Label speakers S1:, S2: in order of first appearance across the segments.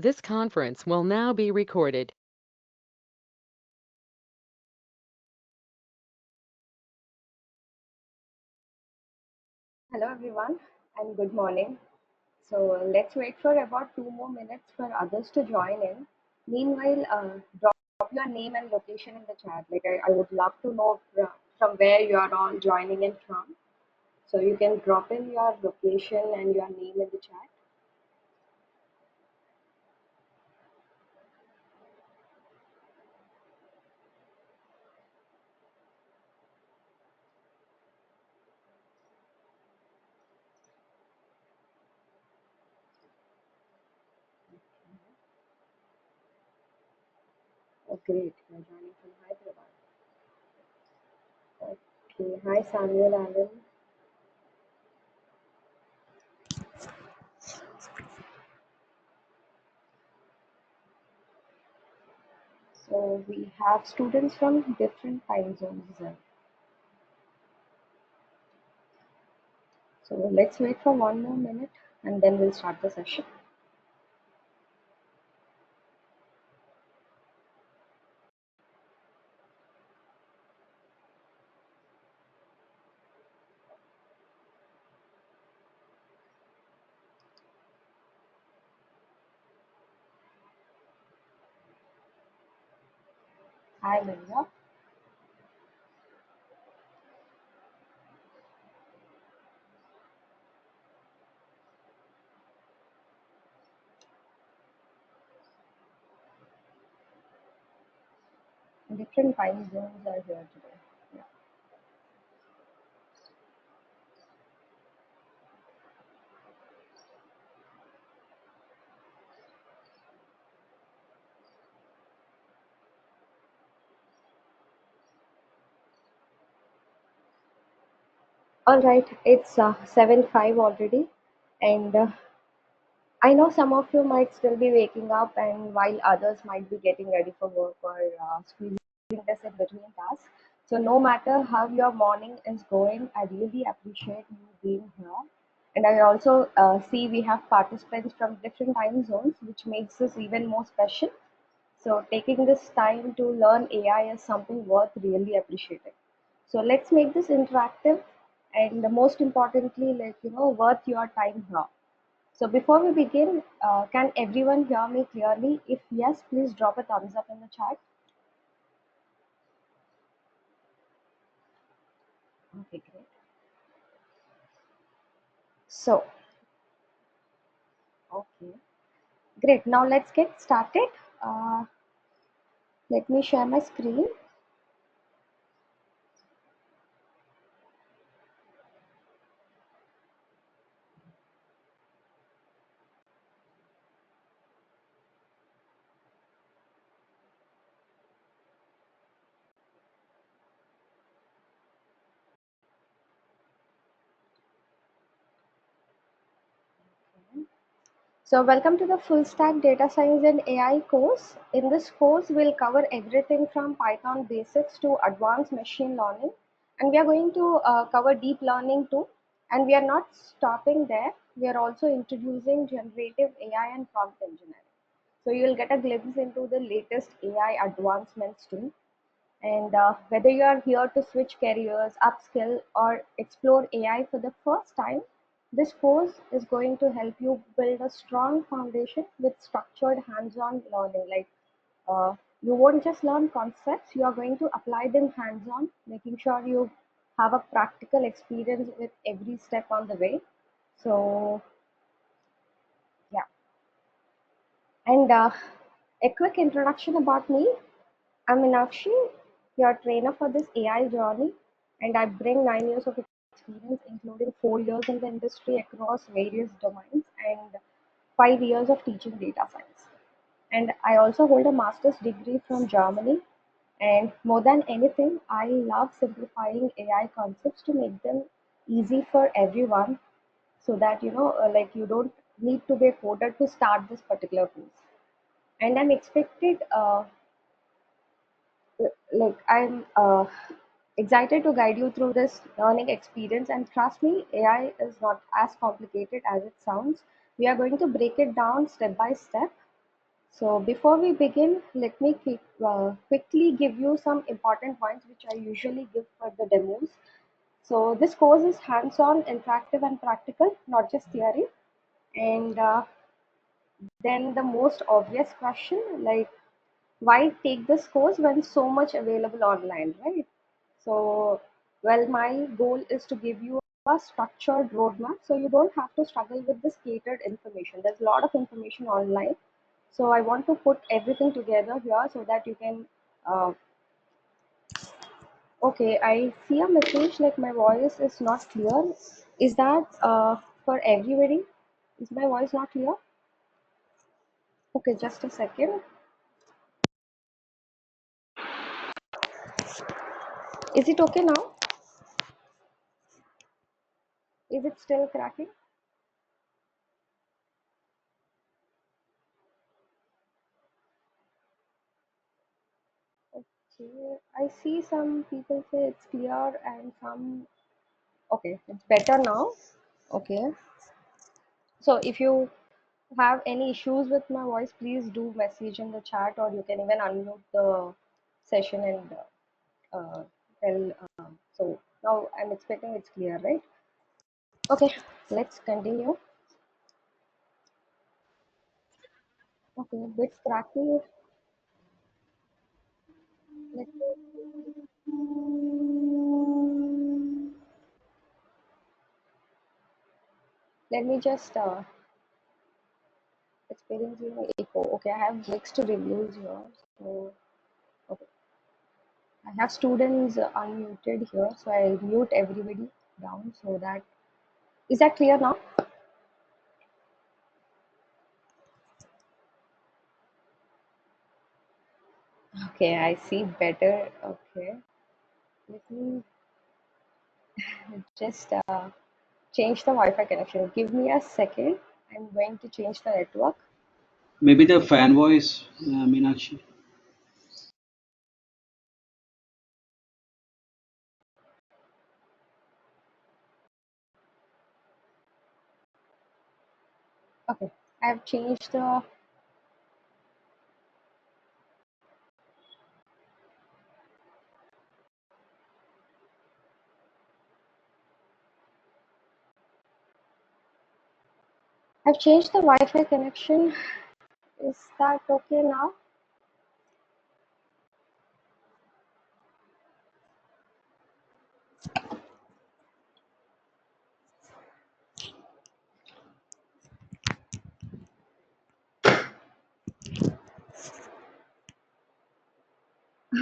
S1: This conference will now be recorded.
S2: Hello everyone and good morning. So let's wait for about 2 more minutes for others to join in. Meanwhile, drop your name and location in the chat. I would love to know from where you are all joining in from. So you can drop in your location and your name in the chat. Oh, great. You're joining from Hyderabad. Okay. Hi, Samuel Allen. So we have students from different time zones there. So let's wait for 1 more minute and then we'll start the session. Hi, Linda. Different time zones are here today. Yeah. All right, it's 7:05 already, and I know some of you might still be waking up, and while others might be getting ready for work or squeezing this in between tasks. So no matter how your morning is going, I really appreciate you being here. And I also see we have participants from different time zones, which makes this even more special. So taking this time to learn AI is something worth really appreciating. So let's make this interactive and most importantly, worth your time here. So before we begin, can everyone hear me clearly? If yes, please drop a thumbs up in the chat. Okay, great. So, okay, great. Now let's get started. Uh, Let me share my screen. So welcome to the full stack data science and AI course. In this course, we'll cover everything from Python basics to advanced machine learning. And we are going to cover deep learning too. And we are not stopping there. We are also introducing generative AI and prompt engineering. So you'll get a glimpse into the latest AI advancements too. And whether you are here to switch careers, upskill, or explore AI for the first time, this course is going to help you build a strong foundation with structured hands-on learning. You won't just learn concepts, you are going to apply them hands-on, making sure you have a practical experience with every step on the way. So, yeah. And a quick introduction about me. I'm Meenakshi, your trainer for this AI journey, and I bring 9 years of experience, including 4 years in the industry across various domains and 5 years of teaching data science. And I also hold a master's degree from Germany. And more than anything, I love simplifying AI concepts to make them easy for everyone so that you don't need to be a coder to start this particular course. And I'm expected I'm excited to guide you through this learning experience, and trust me, AI is not as complicated as it sounds. We are going to break it down step by step, So before we begin, let me quickly give you some important points which I usually give for the demos. So this course is hands-on, interactive and practical, not just theory. And then the most obvious question, like why take this course when so much available online, right? So, well, my goal is to give you a structured roadmap so you don't have to struggle with this catered information. There's a lot of information online. So I want to put everything together here so that you can, okay, I see a message like my voice is not clear. Is that for everybody? Is my voice not clear? Okay, just a second. Is it okay now? Is it still cracking? Okay, I see some people say it's clear and some, okay, it's better now. Okay, so if you have any issues with my voice, please do message in the chat, or you can even unmute the session and tell. So now I'm expecting it's clear, right? Okay, let's continue. Okay, bit cracky. Let me just experiencing echo. Okay, I have mixed reviews here. So okay, I have students unmuted here, so I mute everybody down so that, is that clear now? Okay, I see better. Okay, let me just change the Wi-Fi connection. Give me a second. I'm going to change the network.
S3: Maybe the fan voice, Meenakshi.
S2: Okay, I have changed the. I've changed the Wi-Fi connection. Is that okay now?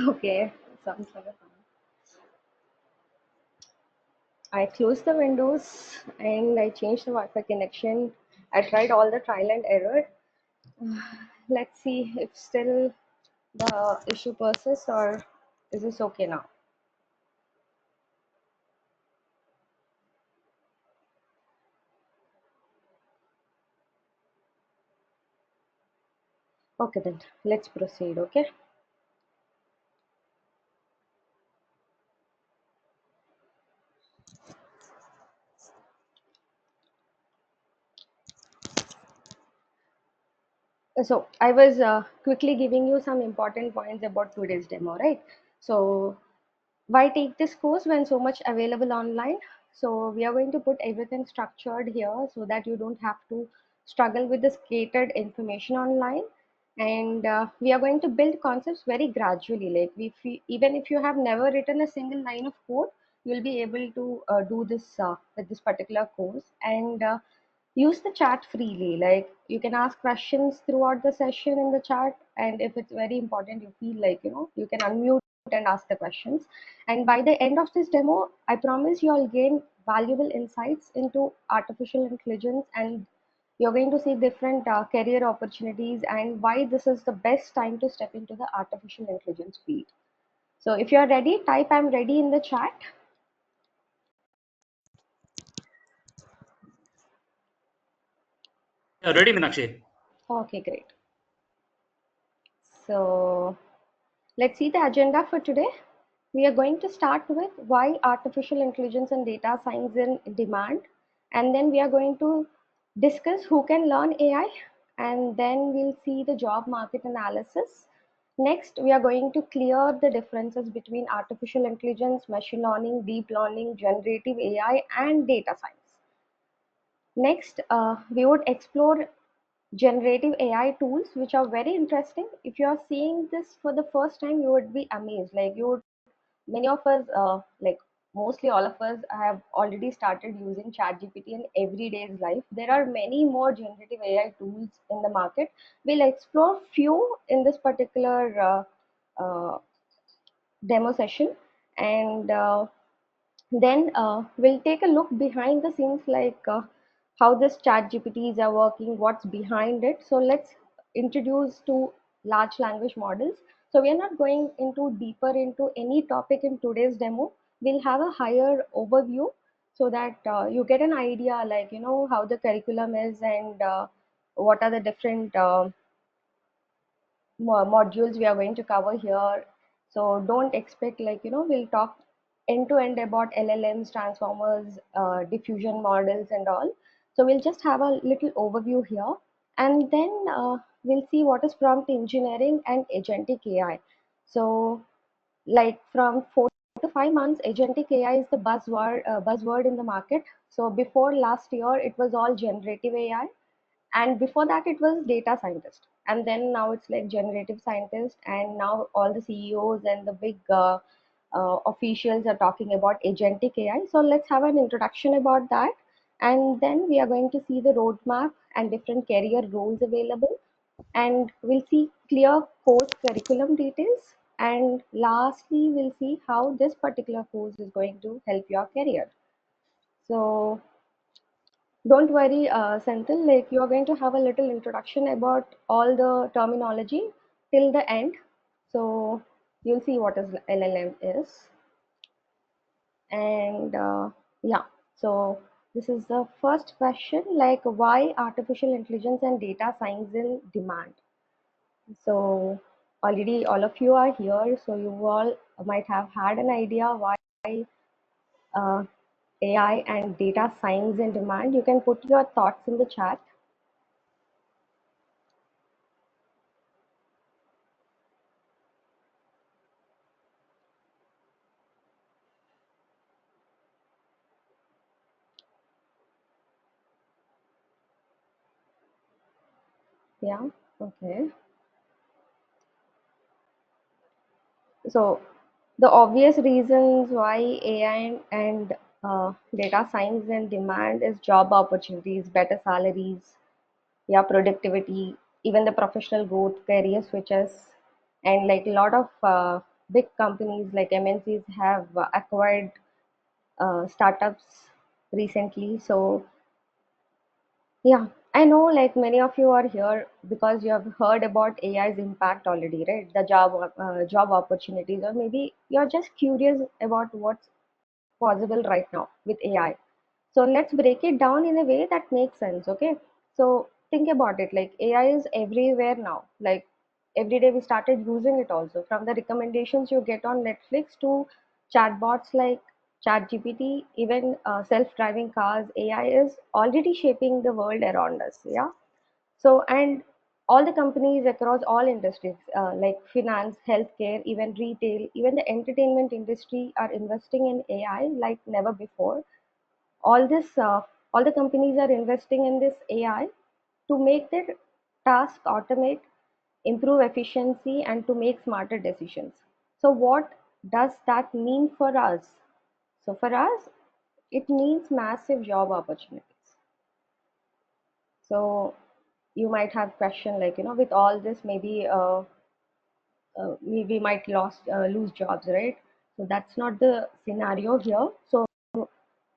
S2: Okay, sounds like a fun. I closed the windows and I changed the Wi-Fi connection. I tried all the trial and error. Let's see if still the issue persists, or is this okay now? Okay, then let's proceed. Okay. So I was quickly giving you some important points about today's demo, right? So why take this course when so much available online? So we are going to put everything structured here so that you don't have to struggle with this catered information online. And we are going to build concepts very gradually. Like even if you have never written a single line of code, you'll be able to do this with this particular course. And use the chat freely. Like you can ask questions throughout the session in the chat, and if it's very important, you feel like you can unmute and ask the questions. And by the end of this demo, I promise you'll gain valuable insights into artificial intelligence, and you're going to see different career opportunities and why this is the best time to step into the artificial intelligence field. So if you're ready, type I'm ready in the chat.
S4: Ready, Meenakshi?
S2: Okay, great. So let's see the agenda for today. We are going to start with why artificial intelligence and data science in demand, and then we are going to discuss who can learn AI, and then we'll see the job market analysis. Next, we are going to clear the differences between artificial intelligence, machine learning, deep learning, generative AI, and data science. Next, we would explore generative AI tools, which are very interesting. If you are seeing this for the first time, you would be amazed. Like you would, many of us, like mostly all of us, have already started using ChatGPT in everyday's life. There are many more generative AI tools in the market. We'll explore few in this particular demo session, and then we'll take a look behind the scenes, like how this chat GPTs are working, what's behind it. So let's introduce to large language models. So we are not going into deeper into any topic in today's demo. We'll have a higher overview so that you get an idea, like, you know, how the curriculum is, and what are the different modules we are going to cover here. So don't expect, like, you know, we'll talk end to end about LLMs, transformers, diffusion models and all. So we'll just have a little overview here, and then we'll see what is prompt engineering and agentic AI. So like from 4 to 5 months, agentic AI is the buzzword in the market. So before last year, it was all generative AI, and before that it was data scientist, and then now it's like generative scientist, and now all the CEOs and the big officials are talking about agentic AI. So let's have an introduction about that, and then we are going to see the roadmap and different career roles available, and we'll see clear course curriculum details, and lastly we'll see how this particular course is going to help your career. So don't worry, Senthil, like you are going to have a little introduction about all the terminology till the end. So you'll see what is LLM is. And yeah, so this is the first question, like why artificial intelligence and data science in demand. So already all of you are here, so you all might have had an idea why uh, AI and data science in demand. You can put your thoughts in the chat. Yeah, okay. So the obvious reasons why AI and data science in demand is job opportunities, better salaries, yeah, productivity, even the professional growth, career switches, and like a lot of big companies like MNCs have acquired startups recently. So yeah, I know like many of you are here because you have heard about AI's impact already, right? The job opportunities, or maybe you're just curious about what's possible right now with AI. So let's break it down in a way that makes sense, okay? So think about it, like AI is everywhere now. Like every day we started using it also. From the recommendations you get on Netflix to chatbots like ChatGPT, even self-driving cars, AI is already shaping the world around us. Yeah. So and all the companies across all industries, like finance, healthcare, even retail, even the entertainment industry, are investing in AI like never before. All this, all the companies are investing in this AI to make their task automate, improve efficiency, and to make smarter decisions. So what does that mean for us? So for us, it means massive job opportunities. So you might have question like, you know, with all this, maybe we might lose jobs, right? So that's not the scenario here. So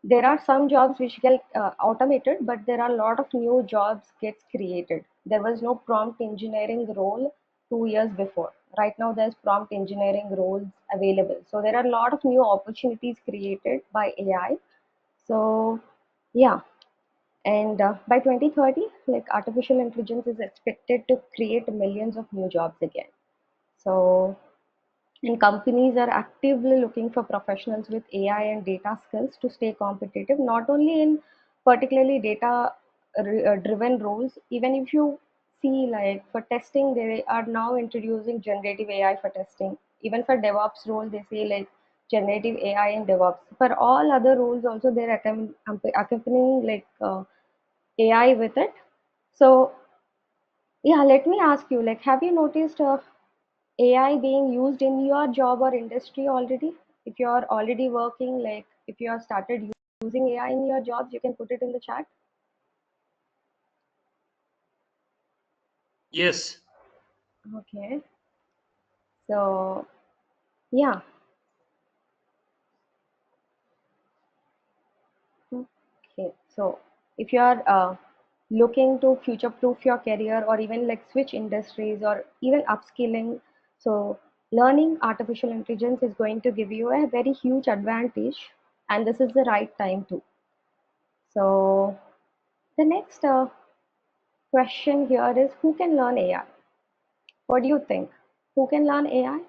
S2: there are some jobs which get automated, but there are a lot of new jobs gets created. There was no prompt engineering role 2 years before. Right now there's prompt engineering roles available, so there are a lot of new opportunities created by AI. So yeah, and by 2030, like artificial intelligence is expected to create millions of new jobs again. So and companies are actively looking for professionals with AI and data skills to stay competitive, not only in particularly data driven roles. Even if you see, like for testing, they are now introducing generative AI for testing. Even for DevOps role, they say like generative AI and DevOps. For all other roles, also they're accompanying like AI with it. So yeah, let me ask you, like, have you noticed AI being used in your job or industry already? If you're already working, like if you have started using AI in your jobs, you can put it in the chat.
S4: Yes.
S2: Okay. So yeah. Okay. So if you are looking to future-proof your career or even like switch industries or even upskilling, so learning artificial intelligence is going to give you a very huge advantage, and this is the right time too. So the next question here is, who can learn AI? What do you think? Who can learn AI?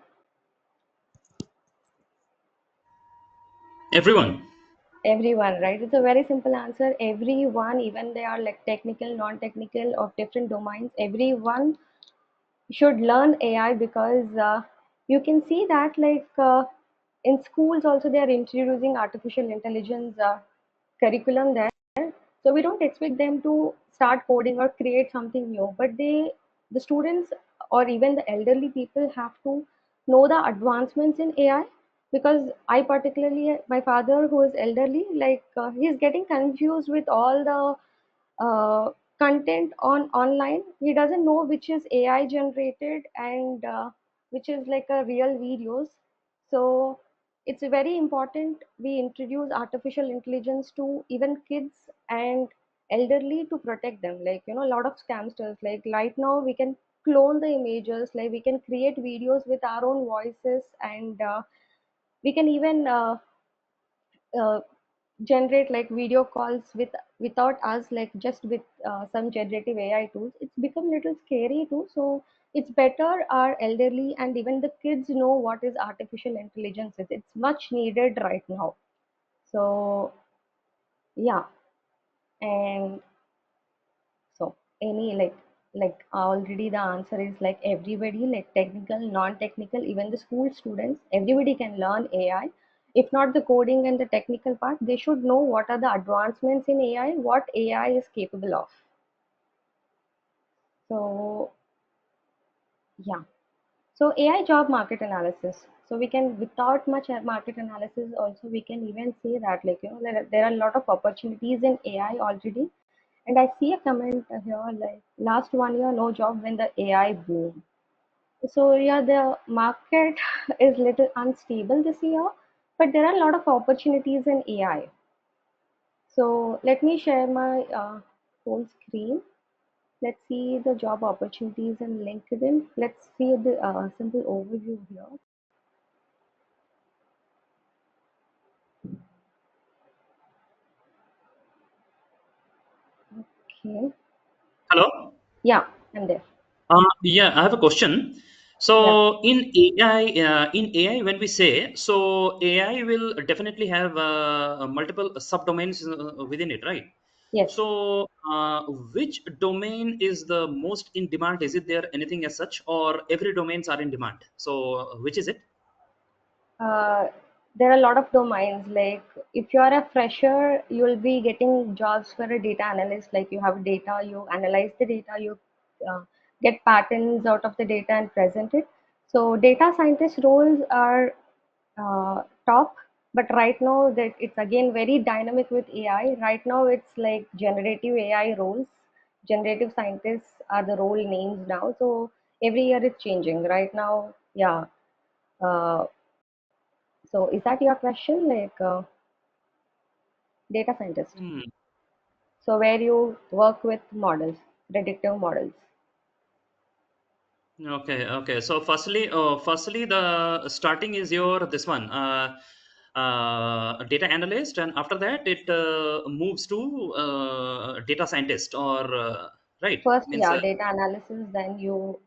S4: Everyone.
S2: Everyone, right? It's a very simple answer. Everyone, even they are like technical, non-technical, of different domains, everyone should learn AI because you can see that like in schools also they are introducing artificial intelligence curriculum there. So we don't expect them to start coding or create something new, but the students or even the elderly people have to know the advancements in AI, because I particularly, my father who is elderly, like he's getting confused with all the content on online. He doesn't know which is AI generated and which is like a real videos. So it's very important we introduce artificial intelligence to even kids and elderly to protect them. Like a lot of scamsters. Like right now we can clone the images. Like we can create videos with our own voices, and we can even uh, generate like video calls without us, like just with some generative AI tools. It's become little scary too. So it's better our elderly and even the kids know what is artificial intelligence is. It's much needed right now. So yeah, and so any like already the answer is like everybody, like technical, non-technical, even the school students, everybody can learn AI. If not the coding and the technical part, they should know what are the advancements in AI, what AI is capable of. So yeah. So AI job market analysis. So we can, without much market analysis, also we can even say that like there are a lot of opportunities in AI already. And I see a comment here like last 1 year no job when the AI boom. So yeah, the market is little unstable this year, but there are a lot of opportunities in AI. So let me share my whole screen. Let's see the job opportunities in LinkedIn. Let's see the simple overview here. Okay.
S4: Hello.
S2: Yeah, I'm there.
S4: Yeah, I have a question.
S2: Yeah.
S4: So in AI, when we say, so AI will definitely have multiple subdomains within it, right?
S2: Yes.
S4: So which domain is the most in demand? Is it there anything as such, or every domains are in demand? So which is it?
S2: uh, there are a lot of domains. Like if you are a fresher, you will be getting jobs for a data analyst. Like you have data, you analyze the data, you uh, get patterns out of the data and present it. So data scientist roles are top, but right now that it's again very dynamic with AI. Right now it's like generative AI roles. Generative scientists are the role names now. So every year it's changing. Right now, yeah. Uh, so is that your question, like data scientist?
S4: Hmm.
S2: So where you work with models, predictive models.
S4: Okay, okay. So firstly, the starting is your this one, data analyst, and after that it moves to data scientist, or right?
S2: First,
S4: Means
S2: yeah, data analysis, then you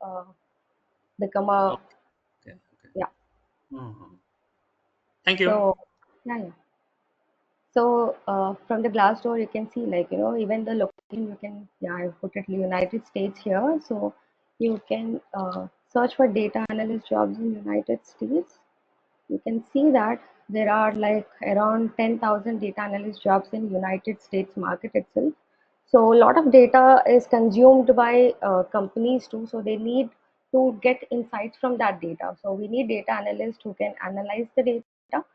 S2: become a,
S4: okay, okay, okay.
S2: yeah.
S4: Mhm. Thank you.
S2: So yeah, yeah. So from the Glassdoor, you can see like, even the location you can, yeah, I put it United States here. So you can search for data analyst jobs in United States. You can see that there are like around 10,000 data analyst jobs in United States market itself. So a lot of data is consumed by companies too. So they need to get insights from that data. So we need data analysts who can analyze the data.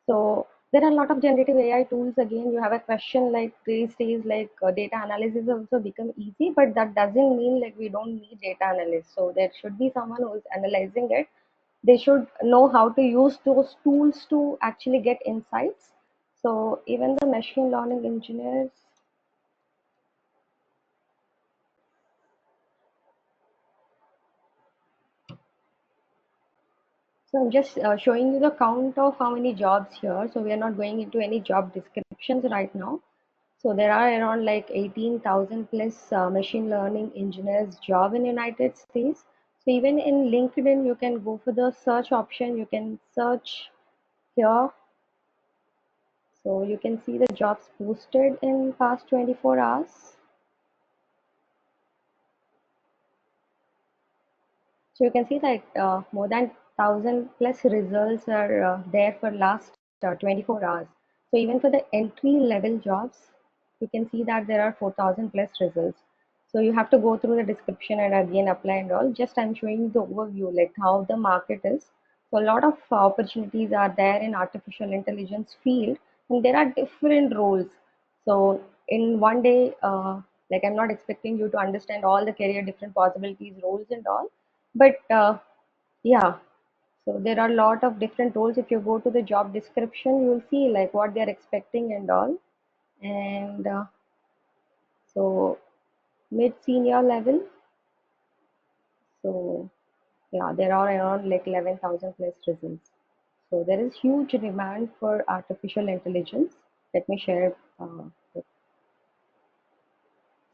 S2: So there are a lot of generative AI tools. Again, you have a question like these days, like data analysis also become easy, but that doesn't mean like we don't need data analysts. So there should be someone who is analyzing it. They should know how to use those tools to actually get insights. So even the machine learning engineers. So I'm just showing you the count of how many jobs here. So we are not going into any job descriptions right now. So there are around like 18,000 plus machine learning engineers job in United States. So even in LinkedIn, you can go for the search option. You can search here. So you can see the jobs posted in past 24 hours. So you can see that more than 1,000 plus results are there for last 24 hours. So even for the entry level jobs, you can see that there are 4,000 plus results. So you have to go through the description and again apply and all. Just I'm showing the overview like how the market is. So a lot of opportunities are there in artificial intelligence field, and there are different roles. So in one day, like I'm not expecting you to understand all the career different possibilities, roles and all, but yeah, so there are a lot of different roles. If you go to the job description, you will see like what they are expecting and all. And so mid senior level. So yeah, there are around like 11,000 plus results. So there is huge demand for artificial intelligence. Let me share the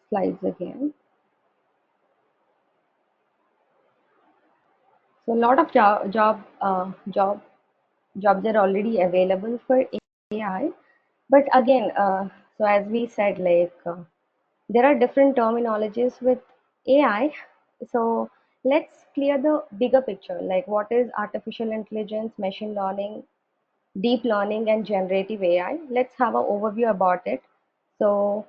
S2: slides again. So a lot of jobs are already available for AI. But again, so as we said, like there are different terminologies with AI. So let's clear the bigger picture, like what is artificial intelligence, machine learning, deep learning, and generative AI. Let's have an overview about it. So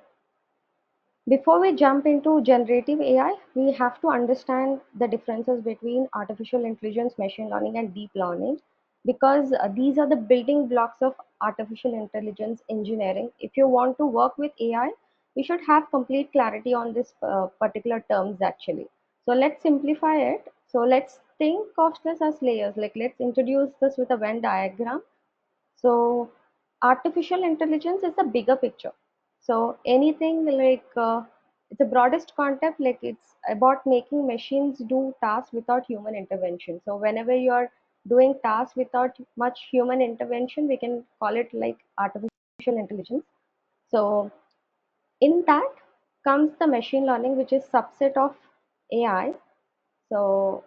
S2: before we jump into generative AI, we have to understand the differences between artificial intelligence, machine learning, and deep learning, because these are the building blocks of artificial intelligence engineering. If you want to work with AI, we should have complete clarity on this particular terms actually. So let's simplify it. So let's think of this as layers. Like let's introduce this with a Venn diagram. So artificial intelligence is the bigger picture. So anything like it's the broadest concept, like it's about making machines do tasks without human intervention. So whenever you're doing tasks without much human intervention, we can call it like artificial intelligence. So in that comes the machine learning, which is subset of AI. So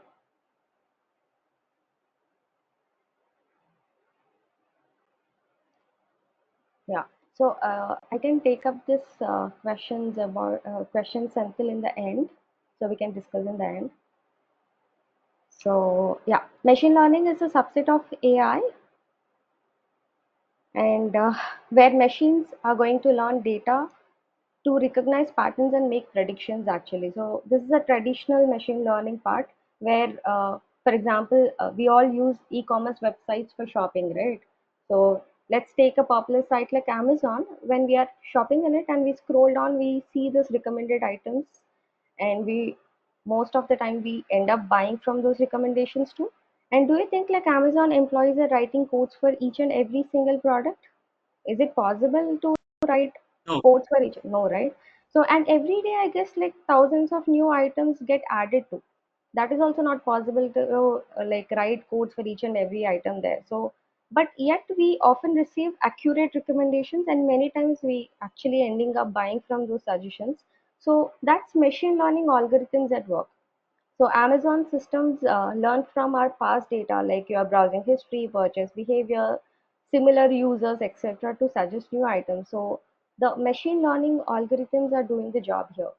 S2: yeah, so I can take up this questions about questions until in the end, so we can discuss in the end. So yeah, machine learning is a subset of AI, and where machines are going to learn data to recognize patterns and make predictions actually. So this is a traditional machine learning part where, for example, we all use e-commerce websites for shopping, right? So let's take a popular site like Amazon. When we are shopping in it and we scroll down, we see this recommended items, and we most of the time we end up buying from those recommendations too. And do you think like Amazon employees are writing codes for each and every single product? Is it possible to write
S4: No.
S2: codes for each? No, right? So, and every day, I guess like thousands of new items get added to. That is also not possible to like write codes for each and every item there. So, but yet we often receive accurate recommendations, and many times we actually ending up buying from those suggestions. So that's machine learning algorithms at work. So Amazon systems learn from our past data, like your browsing history, purchase behavior, similar users, etc., to suggest new items. So the machine learning algorithms are doing the job here.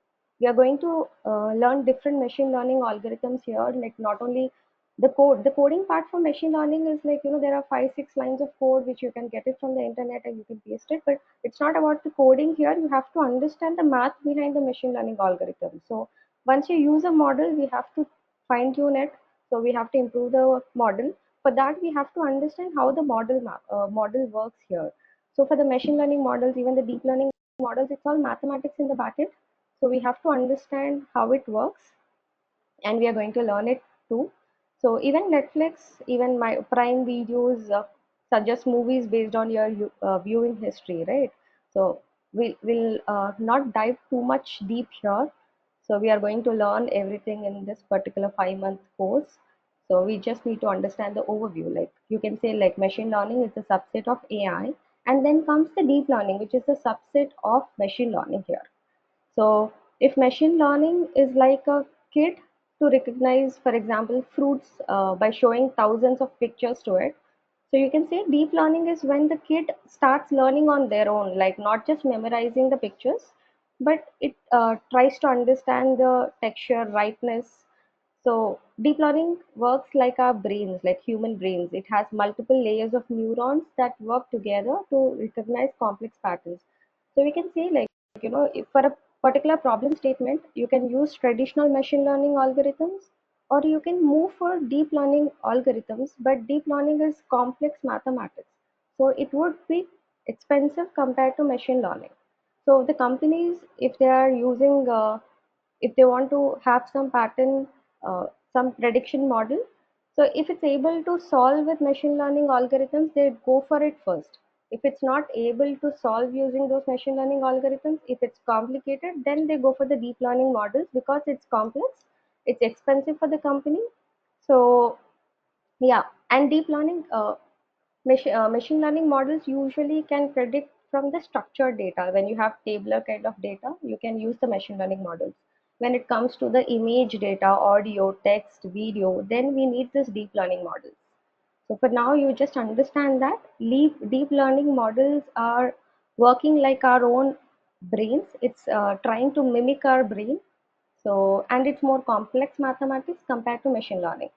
S2: We are going to learn different machine learning algorithms here, like not only the code. The coding part for machine learning is like, there are 5 6 lines of code which you can get it from the internet and you can paste it, but it's not about the coding here. You have to understand the math behind the machine learning algorithm. So once you use a model, we have to fine tune it. So we have to improve the model. For that, we have to understand how the model works here. So for the machine learning models, even the deep learning models, it's all mathematics in the backend. So we have to understand how it works, and we are going to learn it too. So even Netflix, even my Prime videos suggest movies based on your viewing history, right? So we'll not dive too much deep here. So we are going to learn everything in this particular 5 month course. So we just need to understand the overview. Like you can say, like machine learning is a subset of AI, and then comes the deep learning, which is a subset of machine learning here. So if machine learning is like a kid to recognize, for example, fruits by showing thousands of pictures to it. So you can say deep learning is when the kid starts learning on their own, like not just memorizing the pictures, but it tries to understand the texture, rightness. So deep learning works like our brains, like human brains. It has multiple layers of neurons that work together to recognize complex patterns. So we can say, like, if for a particular problem statement, you can use traditional machine learning algorithms, or you can move for deep learning algorithms, but deep learning is complex mathematics. So it would be expensive compared to machine learning. So the companies, if they are using, if they want to have some pattern, some prediction model, so if it's able to solve with machine learning algorithms, they go for it first. If it's not able to solve using those machine learning algorithms, if it's complicated, then they go for the deep learning models because it's complex, it's expensive for the company. So yeah, and deep learning, machine learning models usually can predict from the structured data. When you have tabular kind of data, you can use the machine learning models. When it comes to the image data, audio, text, video, then we need this deep learning models. So for now, you just understand that deep learning models are working like our own brains. It's trying to mimic our brain. So, and it's more complex mathematics compared to machine learning.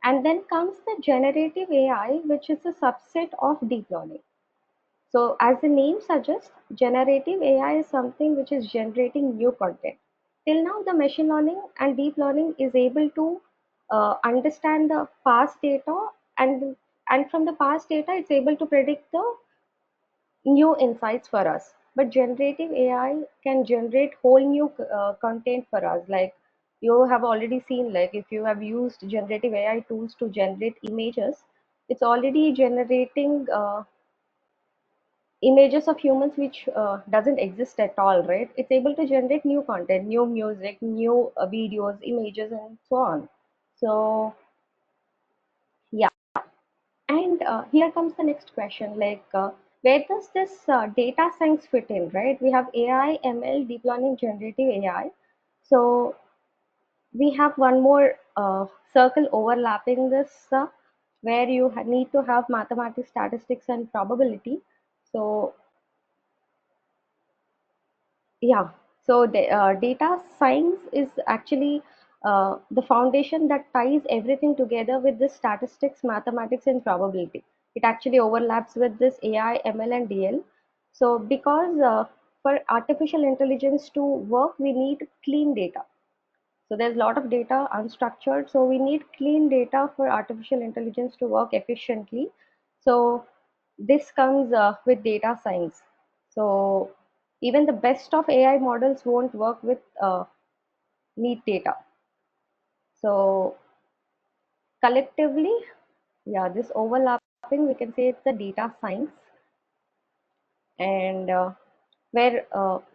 S2: And then comes the generative AI, which is a subset of deep learning. So, as the name suggests, generative AI is something which is generating new content. Till now, the machine learning and deep learning is able to understand the past data, and from the past data, it's able to predict the new insights for us. But generative AI can generate whole new content for us. Like you have already seen, like if you have used generative AI tools to generate images, it's already generating images of humans which doesn't exist at all, right? It's able to generate new content, new music, new videos, images, and so on. So yeah. And here comes the next question, like where does this data science fit in, right? We have AI, ML, deep learning, generative AI. So we have one more circle overlapping this, where you need to have mathematics, statistics, and probability. So yeah, so the data science is actually the foundation that ties everything together with this statistics, mathematics, and probability. It actually overlaps with this AI, ML, and DL. So because for artificial intelligence to work, we need clean data. So there's a lot of data unstructured. So we need clean data for artificial intelligence to work efficiently. So this comes with data science. So even the best of AI models won't work with neat data. So collectively, yeah, this overlapping, we can say it's the data science. And where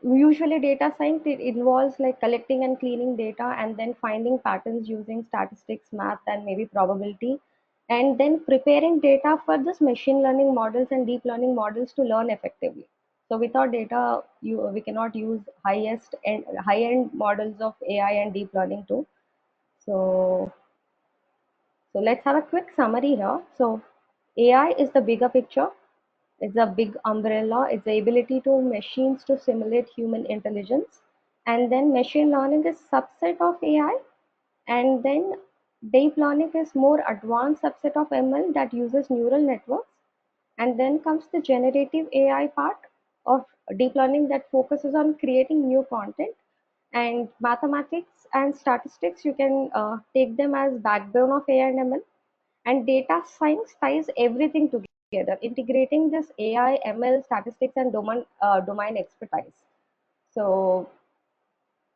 S2: usually data science, it involves like collecting and cleaning data and then finding patterns using statistics, math, and maybe probability, and then preparing data for this machine learning models and deep learning models to learn effectively. So without data, we cannot use highest and high end models of AI and deep learning too. So let's have a quick summary here. So AI is the bigger picture. It's a big umbrella. It's the ability to machines to simulate human intelligence. And then machine learning is subset of AI. And then deep learning is more advanced subset of ML that uses neural networks. And then comes the generative AI part of deep learning that focuses on creating new content. And mathematics and statistics, you can take them as backbone of AI and ML. And data science ties everything together, integrating this AI, ML, statistics, and domain expertise. So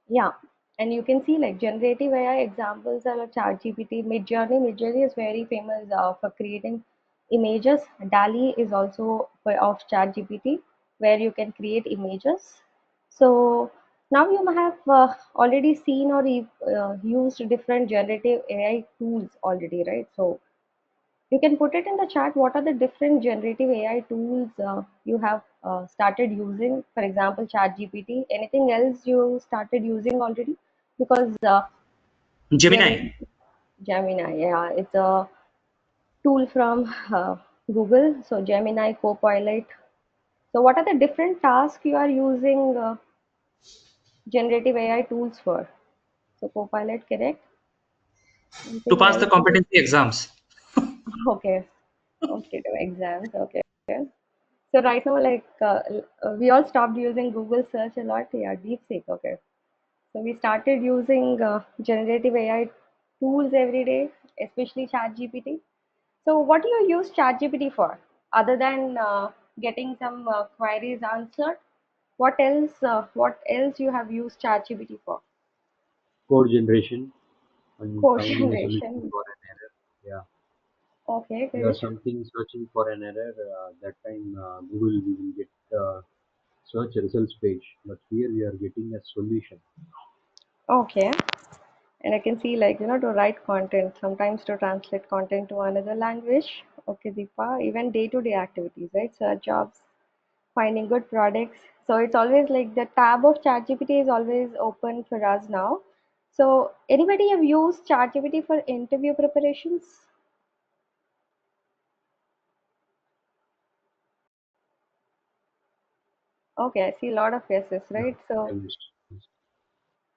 S2: yeah, and you can see like generative AI examples are like ChatGPT, Midjourney. Midjourney is very famous for creating images. DALI is also of ChatGPT, where you can create images. So now you may have already seen or used different generative AI tools already, right? So you can put it in the chat. What are the different generative AI tools you have started using? For example, ChatGPT. Anything else you started using already? Because we are going
S4: Gemini.
S2: Gemini. Yeah, it's a tool from Google. So Gemini, Copilot. So what are the different tasks you are using generative AI tools for? So Copilot, correct?
S4: To
S2: Anything
S4: pass the
S2: else?
S4: competency exams.
S2: Okay. Okay, to exams. Okay. So right now, like we all stopped using Google search a lot. Yeah, DeepSeek. Okay. So we started using generative AI tools every day, especially ChatGPT. So what do you use ChatGPT for, other than getting some queries answered? What else? What else you have used ChatGPT for?
S3: Code generation and
S2: Code
S3: finding a solution
S2: generation.
S3: for an error. Yeah,
S2: Okay,
S3: you are
S2: great.
S3: something searching for an error. That time Google we will get search results page, but here we are getting a solution.
S2: Okay. And I can see like, to write content, sometimes to translate content to another language. Okay, Deepa, even day-to-day activities, right? Search jobs, finding good products. So it's always like the tab of ChatGPT is always open for us now. So anybody have used ChatGPT for interview preparations? Okay, I see a lot of yeses,
S3: Yeah,
S2: right? So
S3: I used.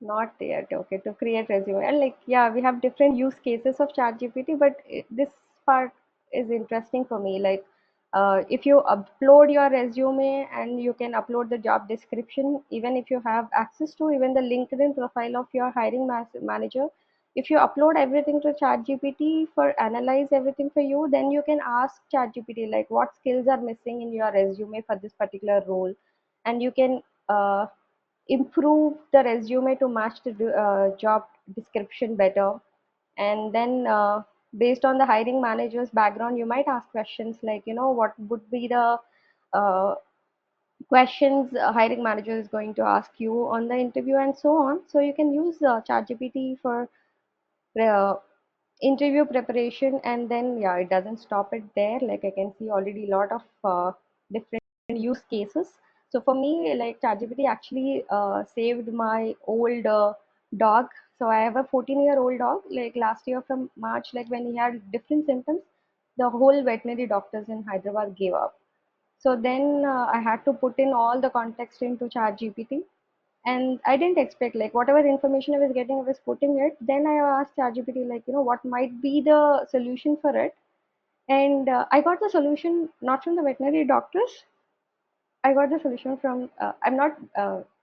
S2: not yet. Okay, to create resume. And like, yeah, we have different use cases of ChatGPT, but this part is interesting for me. Like, if you upload your resume and you can upload the job description, even if you have access to even the LinkedIn profile of your hiring manager, if you upload everything to ChatGPT for analyze everything for you, then you can ask ChatGPT like what skills are missing in your resume for this particular role, and you can improve the resume to match the job description better. And then based on the hiring manager's background, you might ask questions like, what would be the uh, questions a hiring manager is going to ask you on the interview, and so on. So you can use ChatGPT for uh, interview preparation. And then yeah, it doesn't stop it there. Like I can see already a lot of different use cases. So for me, like ChatGPT actually saved my old dog. So I have a 14-year-old dog. Like last year from March, like when he had different symptoms, the whole veterinary doctors in Hyderabad gave up. So then I had to put in all the context into ChatGPT, and I didn't expect like whatever information I was getting, I was putting it. Then I asked ChatGPT like, what might be the solution for it, and I got the solution not from the veterinary doctors. I got the solution from. I'm not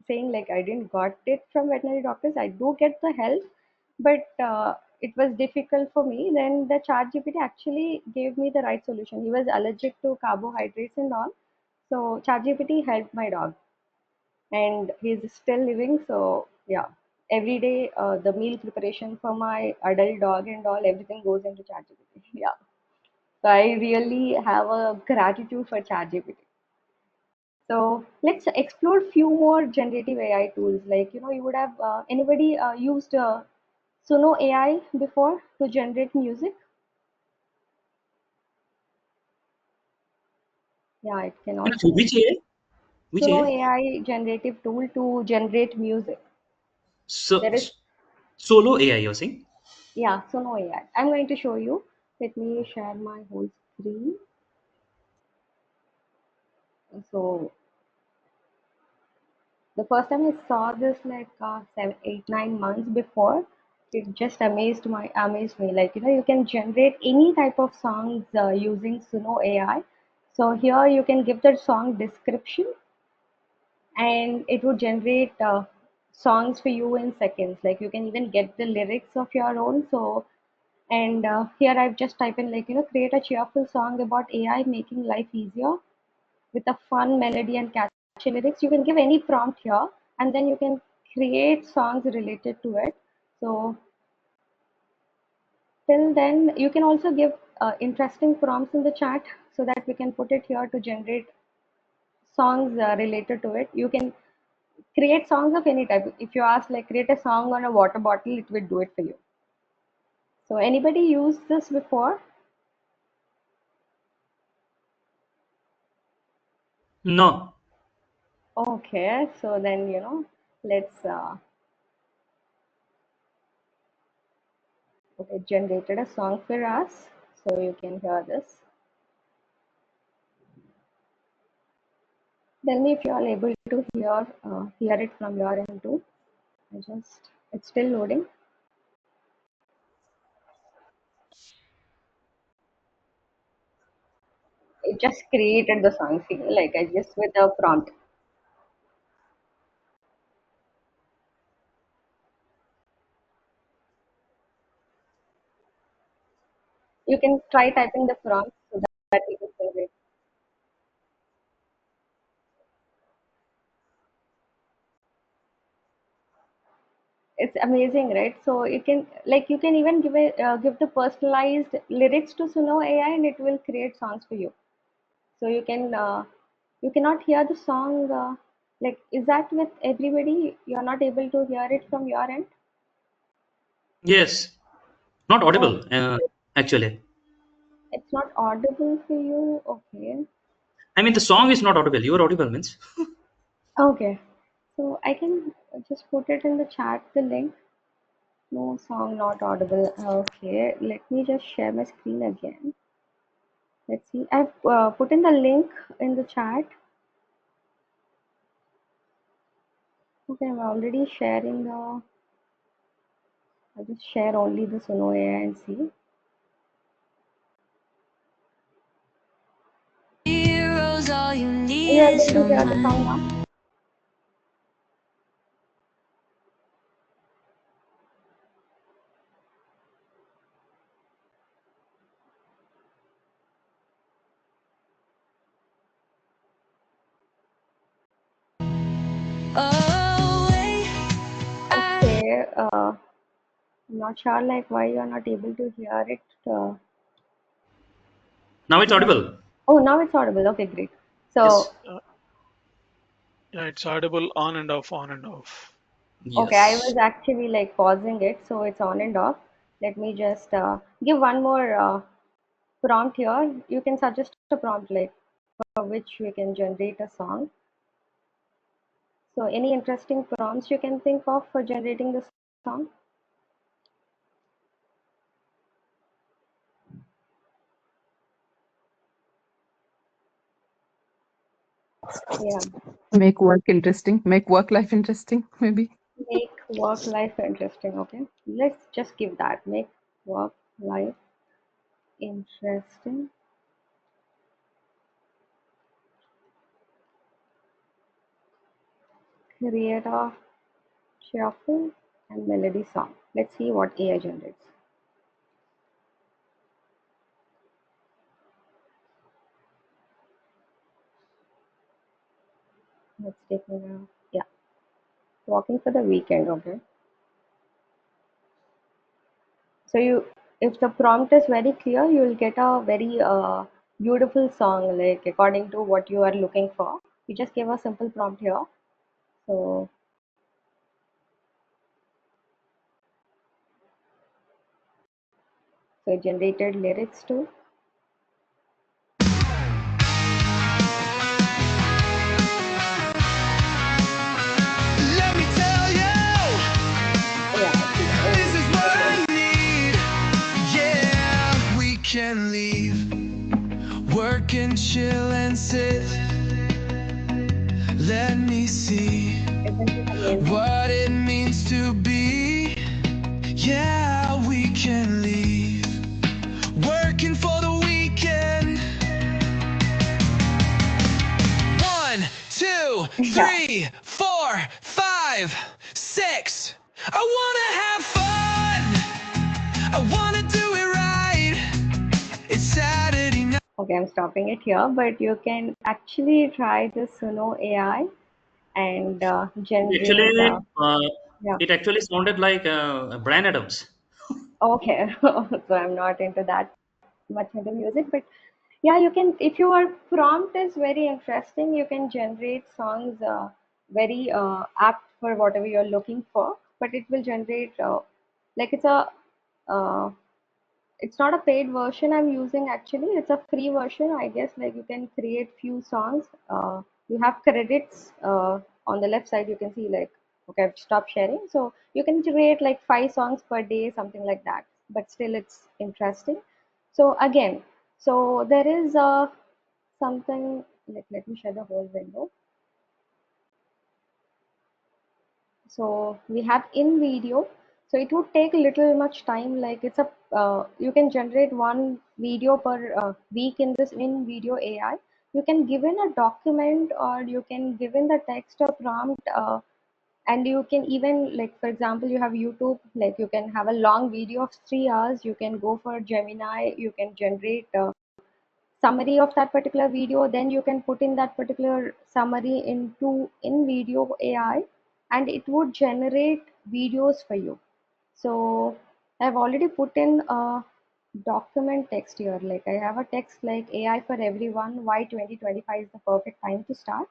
S2: saying like I didn't got it from veterinary doctors. I do get the help, but it was difficult for me. Then the ChatGPT actually gave me the right solution. He was allergic to carbohydrates and all, so ChatGPT helped my dog, and he's still living. So yeah, every day the meal preparation for my adult dog and all, everything goes into ChatGPT. Yeah, so I really have a gratitude for ChatGPT. So let's explore few more generative AI tools. Like, you would have anybody used Suno AI before to generate music? Yeah, it can also.
S4: Which AI? Which
S2: Suno
S4: AI?
S2: AI generative tool to generate music.
S4: So,
S2: There is,
S4: solo AI, you're saying?
S2: yeah, Suno AI. I'm going to show you. Let me share my whole screen. So the first time I saw this like 7, 8, 9 months before, it just amazed me. Like you can generate any type of songs using Suno AI. So here you can give the song description, and it would generate songs for you in seconds. Like you can even get the lyrics of your own. So and here I've just typed in like create a cheerful song about AI making life easier with a fun melody and catchy lyrics. You can give any prompt here, and then you can create songs related to it. So till then, you can also give interesting prompts in the chat so that we can put it here to generate songs related to it. You can create songs of any type. If you ask like create a song on a water bottle, it will do it for you. So anybody used this before?
S4: No.
S2: Okay, so then let's okay, it generated a song for us, so you can hear this. Tell me if you are able to hear it from your end too. It's still loading. It just created the song, see, like I just with a prompt. You can try typing the prompt so that it will generate. It's amazing, right? So you can even give the personalized lyrics to Suno AI, and it will create songs for you. So you cannot hear the song. Like, is that with everybody? You're not able to hear it from your end?
S4: Yes. Not
S2: Oh,
S4: audible, actually.
S2: it's not audible for you. Okay.
S4: I mean, the song is not audible. Your audible means.
S2: Okay. So I can just put it in the chat, the link. No song not audible. Okay. Let me just share my screen again. Let's see. I've put in the link in the chat. Okay, I'm already sharing the. I'll just share only the Suno AI and see.
S5: Heroes, all you
S2: Are you
S5: need
S2: able
S5: is
S2: to
S5: your
S2: hear the song
S5: mind.
S2: now?
S5: Oh, wait,
S2: Okay. I'm not sure like why you're not able to hear it.
S4: Now it's audible.
S2: Oh, now it's audible. Okay, great.
S4: Yes.
S2: So,
S6: Yeah, it's audible on and off, on and off.
S2: okay, I
S4: Yes.
S2: was actually like pausing it, so it's on and off. Let me just give one more prompt here. You can suggest a prompt like for which we can generate a song. So, any interesting prompts you can think of for generating the song? Yeah,
S1: Make work interesting, make work life interesting, maybe.
S2: make work life interesting. Okay, let's just give that. Make work life interesting. Create a cheerful and melody song. Let's see what AI generates. Let's take a yeah, walking for the weekend. Okay. So if the prompt is very clear, you will get a very beautiful song, like according to what you are looking for. You just give a simple prompt here. So so it generated lyrics too.
S5: let me tell you,
S2: Yeah, see,
S5: this is what
S2: okay.
S5: I need. Yeah, we can leave, work and chill and sit. see
S2: Isn't it amazing?
S5: what it means to be. Yeah, we can leave working for the weekend. 1, 2,
S2: Yeah.
S5: 3, 4, 5, 6. I wanna have fun. I wanna do it right. It's Saturday night.
S2: Okay, I'm stopping it here, but you can actually try this Suno AI and
S4: It
S2: generate.
S4: actually,
S2: Yeah.
S4: it actually sounded like Brian Adams.
S2: Okay. So I'm not into that much into music, but yeah, you can. If your prompt is very interesting, you can generate songs very apt for whatever you're looking for. But it will generate like uh, it's not a paid version I'm using actually. It's a free version, I guess. Like you can create few songs. You have credits on the left side. You can see like, okay, I've stopped sharing. So you can create like 5 songs per day, something like that. But still, it's interesting. So again, so there is something like, let me share the whole window. So we have in video. So it would take a little much time. Like it's a you can generate one video per week in this in video AI. You can give in a document or you can give in the text or prompt, and you can even, like for example, you have YouTube. Like you can have a long video of 3 hours. You can go for Gemini. You can generate summary of that particular video, then you can put in that particular summary into in video AI, and it would generate videos for you. So I've already put in a document text here. Like I have a text like AI for everyone, why 2025 is the perfect time to start.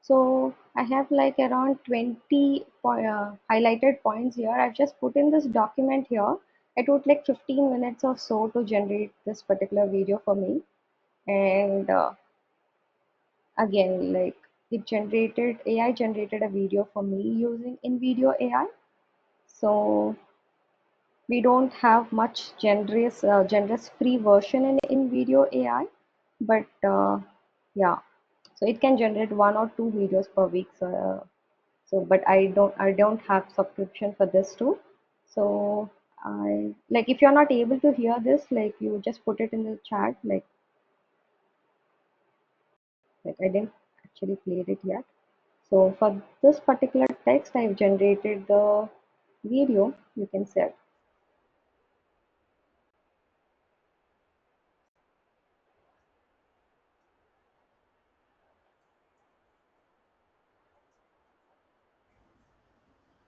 S2: So I have like around 20 highlighted points here. I've just put in this document here. It would take 15 minutes or so to generate this particular video for me. And again, like AI generated a video for me using in video AI. So we don't have much generous free version in video AI, but yeah, so it can generate 1 or 2 videos per week. So but I don't have subscription for this too. So I, like, if you're not able to hear this, like you just put it in the chat, like I didn't actually played it yet. So for this particular text, I've generated the video. You can set.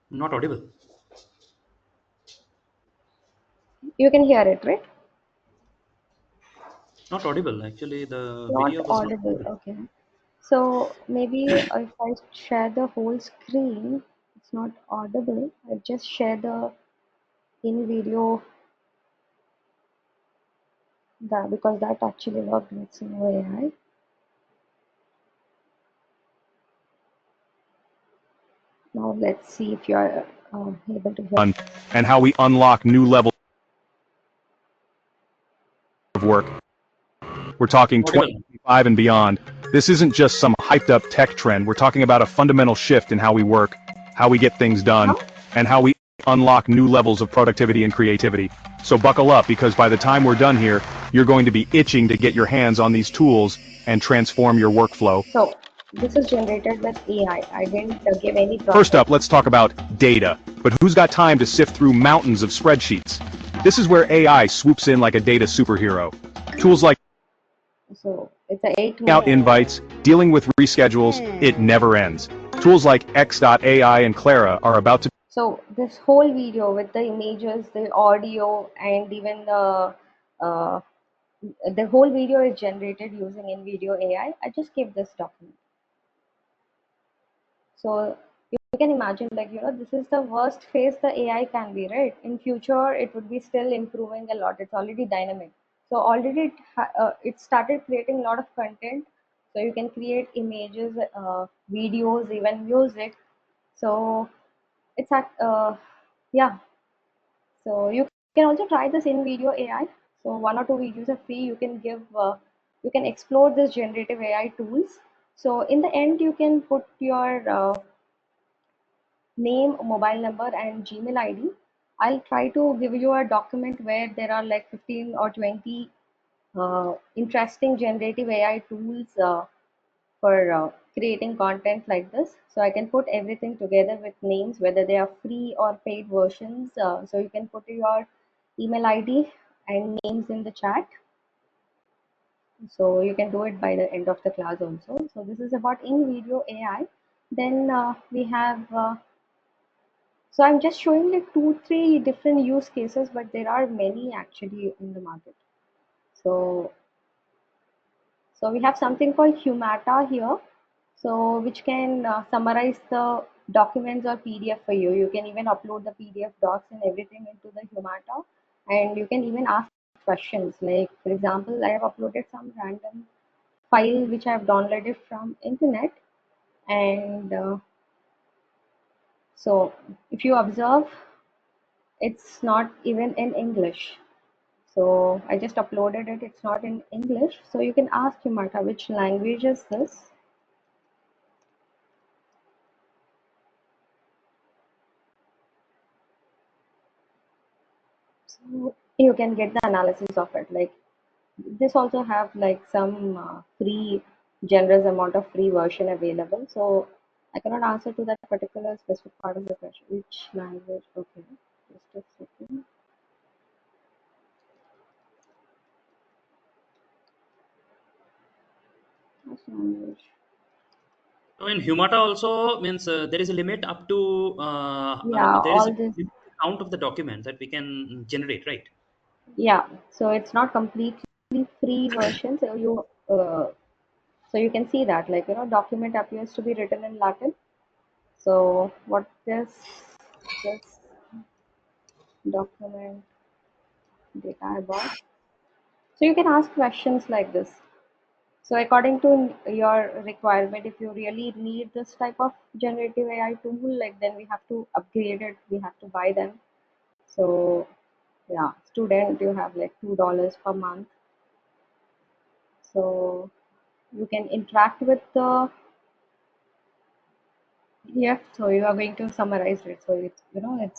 S4: Not audible.
S2: You can hear it, right?
S4: Not audible. Actually, the
S2: Not
S4: video was not
S2: audible.
S4: audible.
S2: Okay. So maybe if I share the whole screen, it's not audible. I just share the in video that because that actually worked with some AI. Now let's see if you are able to hear.
S7: And how we unlock new levels of work. We're talking
S4: Audible.
S7: 2025 and beyond. This isn't just some hyped up tech trend. We're talking about a fundamental shift in how we work, how we get things done,
S2: Huh?
S7: and how we unlock new levels of productivity and creativity. So buckle up, because by the time we're done here, you're going to be itching to get your hands on these tools and transform your workflow.
S2: So this is generated with AI. I didn't give any
S7: First
S2: prompt.
S7: up, let's talk about data. But who's got time to sift through mountains of spreadsheets? This is where AI swoops in like a data superhero. Tools like
S2: So it's a 8
S7: out
S2: minute.
S7: invites, dealing with reschedules, it never ends. Tools like X.AI and Clara are about to
S2: So this whole video with the images, the audio, and even uh, the whole video is generated using in video AI. I just keep this document. So you can imagine, like, this is the worst phase the AI can be, right? In future, it would be still improving a lot. It's already dynamic. So already it started creating a lot of content. So you can create images, videos, even music. So it's yeah. So you can also try this in video AI. So 1 or 2 videos are free. You can explore this generative AI tools. So in the end, you can put your name, mobile number, and Gmail ID. I'll try to give you a document where there are like 15 or 20 interesting generative AI tools for creating content like this. So I can put everything together with names, whether they are free or paid versions. So you can put your email ID and names in the chat. So you can do it by the end of the class also. So this is about in-video AI. Then we have, so I'm just showing like 2-3 different use cases, but there are many actually in the market. So we have something called Humata here. So which can summarize the documents or PDF for you. You can even upload the PDF docs and everything into the Humata, and you can even ask questions. Like for example, I have uploaded some random file which I have downloaded from internet, and so if you observe, it's not even in English. So I just uploaded it. It's not in English. So you can ask Humata, which language is this? So you can get the analysis of it. Like this also have like some free, generous amount of free version available. So I cannot answer to that particular specific part of the question. Which language? Okay, just a second. Which language?
S4: So in Humata also means there is a limit up to
S2: Yeah,
S4: there is
S2: all
S4: a
S2: this.
S4: count of the document that we can generate, right?
S2: Yeah, so it's not completely free version. So you can see that, like, document appears to be written in Latin. So what this document data about? So you can ask questions like this. So according to your requirement, if you really need this type of generative AI tool, like then we have to upgrade it. We have to buy them. So yeah, student, you have like $2 per month. So you can interact with the PDF. So you are going to summarize it. So it's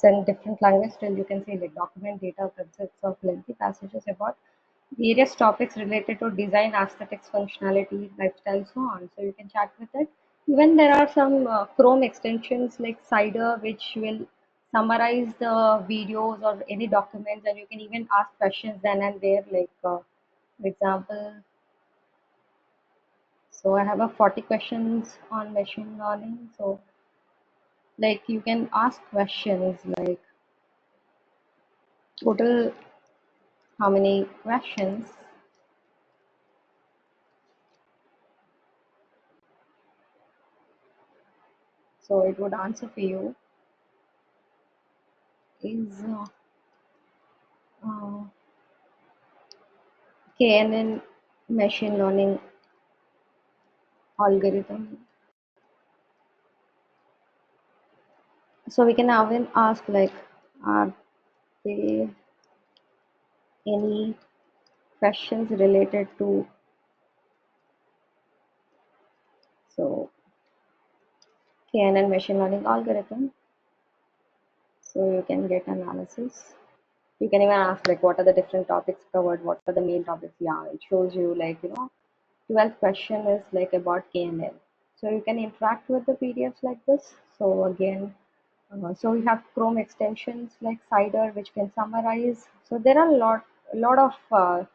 S2: in different language. Still, you can say like document data consists of lengthy passages about various topics related to design, aesthetics, functionality, lifestyle, so on. So you can chat with it. Even there are some Chrome extensions like Cider, which will summarize the videos or any documents, and you can even ask questions then and there. Like for example, so I have a 40 questions on machine learning. So like you can ask questions like total how many questions. So it would answer for you is uh, KNN machine learning algorithm. So we can even ask like, are there any questions related to, so KNN machine learning algorithm. So you can get analysis. You can even ask like, what are the different topics covered? What are the main topics? Yeah, it shows you like, 12th question is like about KNN. So you can interact with the PDFs like this. So again, so we have Chrome extensions like Cider, which can summarize. So there are a lot of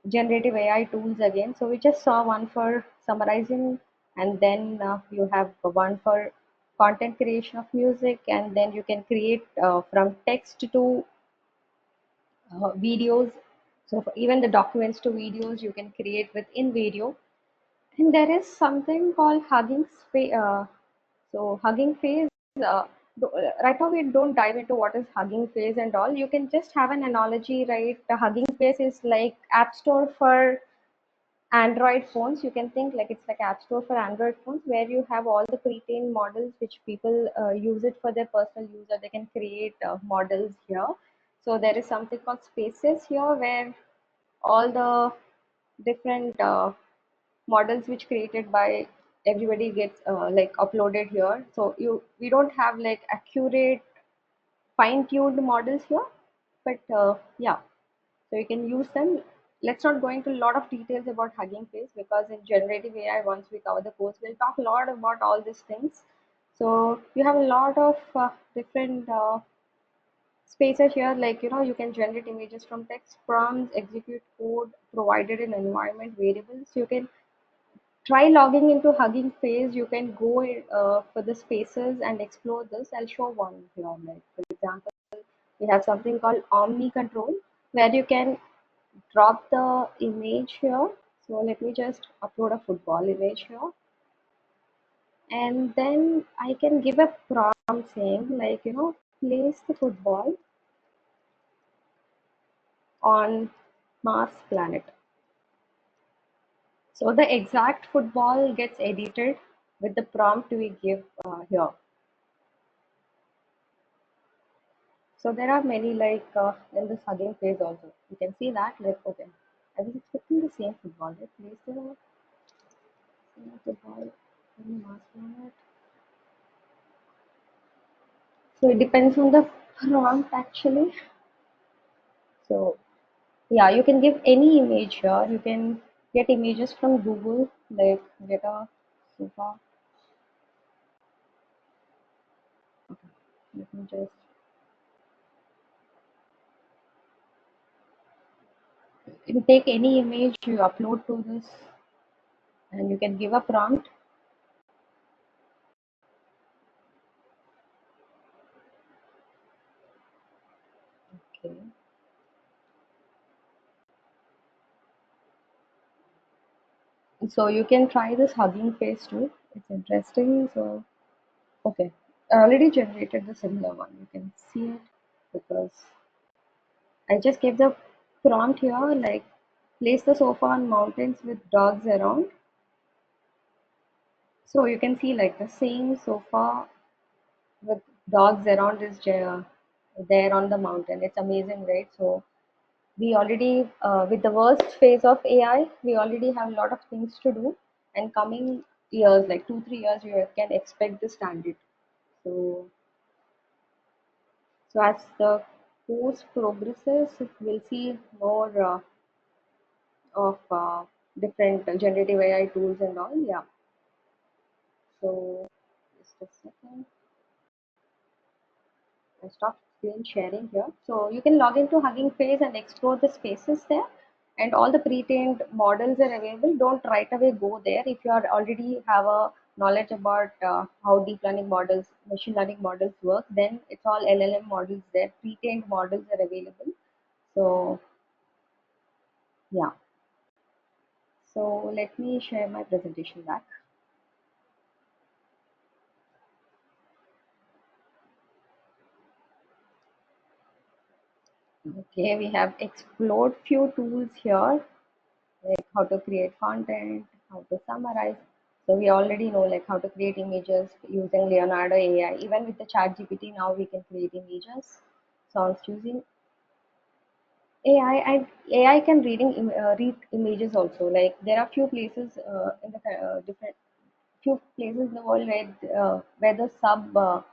S2: generative AI tools again. So we just saw one for summarizing, and then you have one for content creation of music, and then you can create from text to videos. So for even the documents to videos, you can create with InVideo. And there is something called Hugging Face. So Hugging Face. Uh, right now we don't dive into what is Hugging Face and all. You can just have an analogy, right? The Hugging Face is like App Store for Android phones. You can think like it's like App Store for Android phones, where you have all the pre-trained models which people use it for their personal use, or they can create models here. So there is something called Spaces here, where all the different models which created by everybody gets like uploaded here. So we don't have like accurate fine-tuned models here, but yeah, so you can use them. Let's not go into a lot of details about Hugging Face, because in generative AI, once we cover the course, we'll talk a lot about all these things. So you have a lot of different spaces here, like you can generate images from text prompts, execute code provided in environment variables. You can try logging into Hugging Face. You can go for the spaces and explore this. I'll show one here. Like for example, we have something called Omni Control, where you can drop the image here. So let me just upload a football image here, and then I can give a prompt saying like place the football on Mars planet. So the exact football gets edited with the prompt we give here. So there are many like in this Hugging Face also. You can see that like okay, I was expecting the same football. Right? Place the same football on the Mars planet. So it depends on the prompt actually. So yeah, you can give any image here. You can get images from Google, like get a sofa. Okay, let me just you take any image you upload to this, and you can give a prompt. Okay. So you can try this Hugging Face too. It's interesting. So okay, I already generated the similar one. You can see it because I just gave the prompt here, like place the sofa on mountains with dogs around. So you can see like the same sofa with dogs around is there on the mountain. It's amazing, right? So we already, with the worst phase of AI, we already have a lot of things to do. And coming years, like 2-3 years, you can expect the standard. So, so as the course progresses, we'll see more of different generative AI tools and all. Yeah. So just a second. I stopped screen sharing here. So you can log into Hugging Face and explore the spaces there. And all the pre-trained models are available. Don't right away go there. If you are already have a knowledge about how deep learning models, machine learning models work, then it's all LLM models there. Pre-trained models are available. So yeah. So let me share my presentation back. Okay, we have explored few tools here, like how to create content, how to summarize. So we already know like how to create images using Leonardo AI. Even with the chat GPT now we can create images. Sounds using AI, and AI can read images also. Like there are few places in the different few places in the world where the sub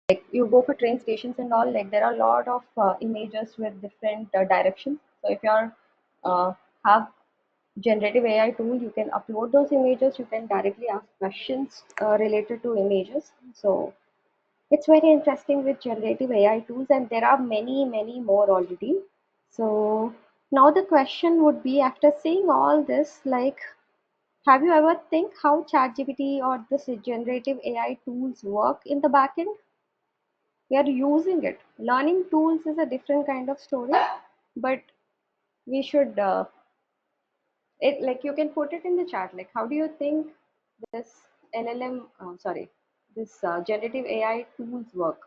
S2: like you go for train stations and all, like there are a lot of images with different directions. So if you are have generative AI tool, you can upload those images. You can directly ask questions related to images. So it's very interesting with generative AI tools, and there are many more already. So now the question would be, after seeing all this, like, have you ever think how ChatGPT or this generative AI tools work in the backend? We are using it. Learning tools is a different kind of story, but we should it like you can put it in the chat. Like, how do you think this LLM, sorry, this generative AI tools work?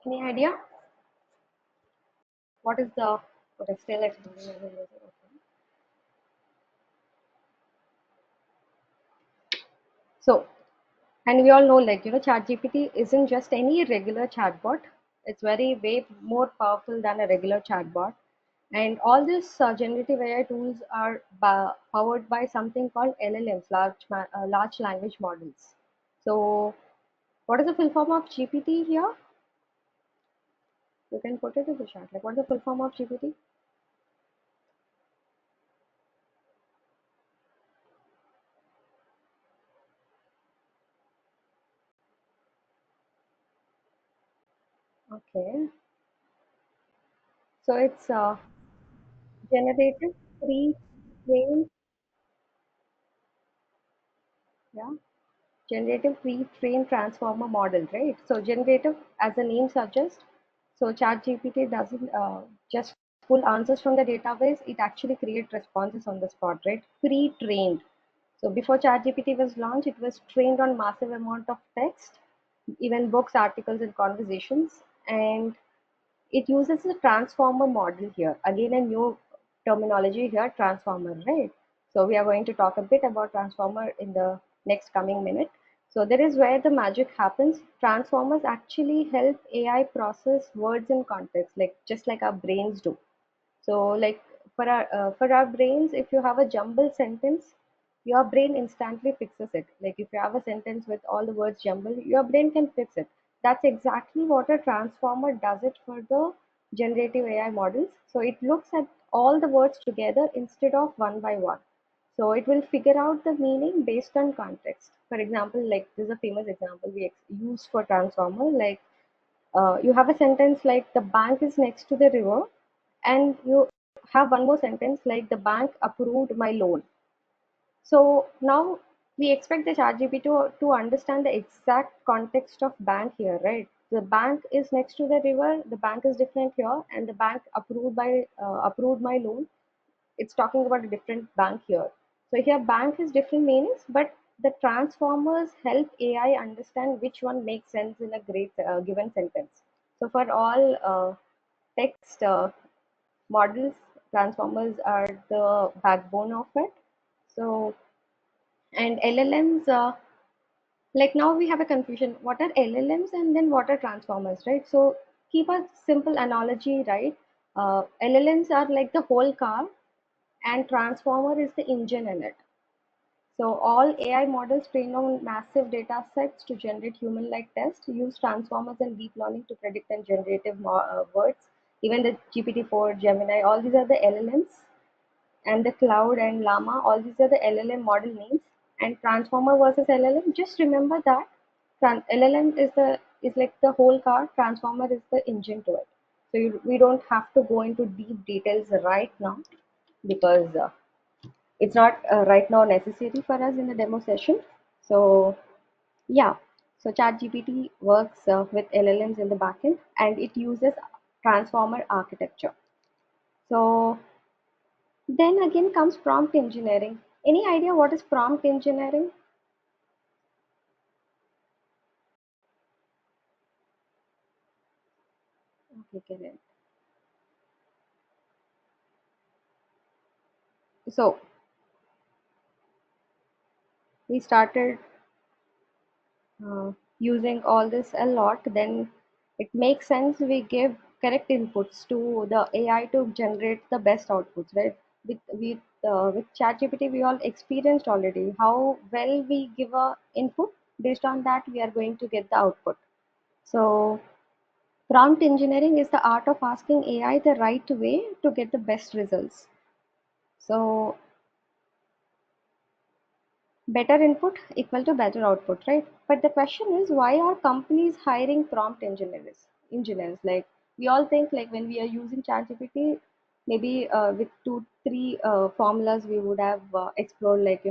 S2: Any idea? What is the what is still exploring as a user? Okay. So, and we all know, like, ChatGPT isn't just any regular chatbot. It's way more powerful than a regular chatbot. And all these generative AI tools are powered by something called LLMs, large language models. So, what is the full form of GPT here? You can put it in the chat. Like, what's the full form of GPT? Okay. So it's generative pre-trained, yeah, generative pre-trained transformer model, right? So generative, as the name suggests, so ChatGPT doesn't just pull answers from the database; it actually creates responses on the spot, right? Pre-trained. So before ChatGPT was launched, it was trained on massive amount of text, even books, articles, and conversations, and it uses a transformer model here. Again, a new terminology here, transformer, right? So we are going to talk a bit about transformer in the next coming minute. So there is where the magic happens. Transformers actually help AI process words in context, like just like our brains do. So like for our brains, if you have a jumbled sentence, your brain instantly fixes it. Like if you have a sentence with all the words jumbled, your brain can fix it. That's exactly what a transformer does it for the generative AI models. So it looks at all the words together instead of one by one. So it will figure out the meaning based on context. For example, like this is a famous example we use for transformer. Like you have a sentence like the bank is next to the river, and you have one more sentence like the bank approved my loan. So now we expect the ChatGPT to understand the exact context of bank here, right? The bank is next to the river, the bank is different here, and the bank approved my loan. It's talking about a different bank here. So here bank has different meanings, but the transformers help AI understand which one makes sense in a great given sentence. So for all text models, transformers are the backbone of it. So, and LLMs, like now we have a confusion. What are LLMs and then what are transformers, right? So keep a simple analogy, right? LLMs are like the whole car, and transformer is the engine in it. So all AI models trained on massive data sets to generate human-like tests use transformers and deep learning to predict and generative words. Even the GPT-4, Gemini, all these are the LLMs, and the cloud and llama, all these are the LLM model names. And transformer versus LLM, just remember that LLM is like the whole car, transformer is the engine to it. So we don't have to go into deep details right now, because it's not right now necessary for us in the demo session. So yeah, so ChatGPT works with LLMs in the backend, and it uses transformer architecture. So then again comes prompt engineering. Any idea what is prompt engineering? Okay, correct. So we started using all this a lot, then it makes sense we give correct inputs to the AI to generate the best outputs, right? With ChatGPT, we all experienced already how well we give a input. Based on that, we are going to get the output. So prompt engineering is the art of asking AI the right way to get the best results. So better input equal to better output, right? But the question is, why are companies hiring prompt engineers? Like we all think, like when we are using ChatGPT, maybe with two three formulas we would have explored, like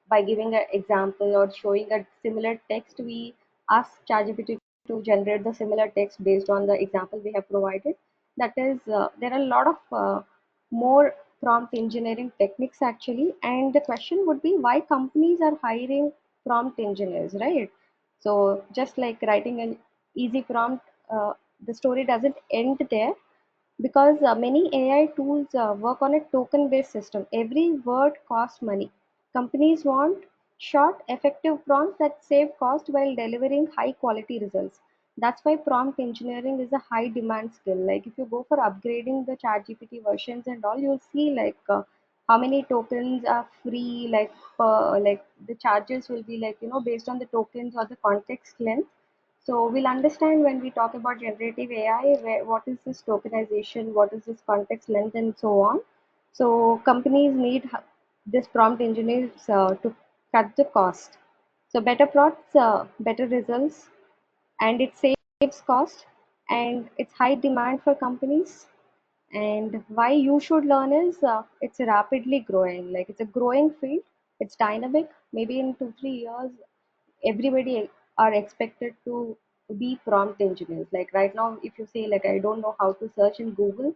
S2: by giving an example or showing a similar text, we ask ChatGPT to generate the similar text based on the example we have provided. That is, there are a lot of more prompt engineering techniques actually, and the question would be why companies are hiring prompt engineers, right? So just like writing an easy prompt, the story doesn't end there, because many AI tools work on a token based system. Every word costs money. Companies want short, effective prompts that save cost while delivering high quality results. That's why prompt engineering is a high demand skill. Like if you go for upgrading the ChatGPT versions and all, you'll see like how many tokens are free. Like the charges will be like based on the tokens or the context length. So we'll understand when we talk about generative AI, what is this tokenization, what is this context length, and so on. So companies need this prompt engineers to cut the cost. So better prompts, better results, and it saves cost, and it's high demand for companies. And why you should learn is it's rapidly growing. Like it's a growing field. It's dynamic. Maybe in 2 3 years, everybody are expected to be prompt engineers. Like right now, if you say like I don't know how to search in Google,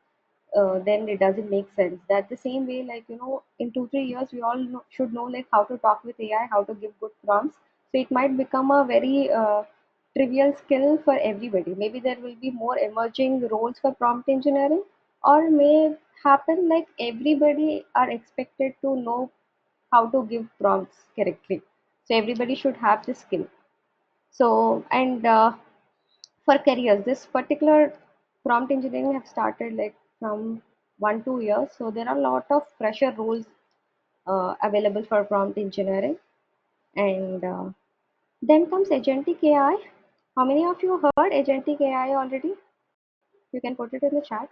S2: then it doesn't make sense. That the same way, like in 2 3 years, we all should know like how to talk with AI, how to give good prompts. So it might become a very trivial skill for everybody. Maybe there will be more emerging roles for prompt engineering, or may happen like everybody are expected to know how to give prompts correctly. So everybody should have this skill. So and for careers, this particular prompt engineering have started like from 1 2 years. So there are a lot of fresher roles available for prompt engineering. And then comes agentic AI. How many of you heard agentic AI already? You can put it in the chat.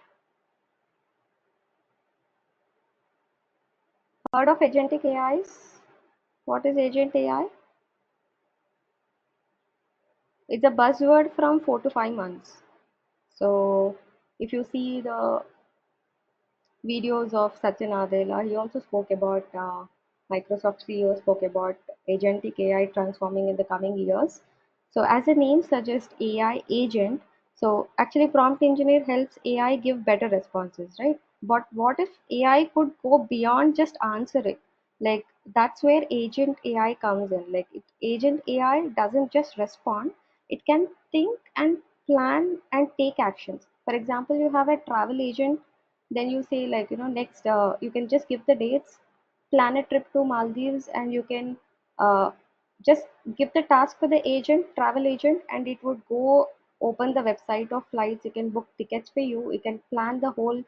S2: Heard of agentic AIs? What is agent AI? It's a buzzword from 4 to 5 months. So if you see the videos of Satya Nadella, he also spoke about Microsoft CEO spoke about agentic AI transforming in the coming years. So as the name suggests, AI agent. So actually, prompt engineer helps AI give better responses, right? But what if AI could go beyond just answering? Like that's where agent AI comes in. Like agent AI doesn't just respond; it can think and plan and take actions. For example, you have a travel agent, then you say like next you can just give the dates, plan a trip to Maldives, and you can uh, just give the task for the agent, travel agent, and it would go open the website of flights. You can book tickets for you, you can plan the whole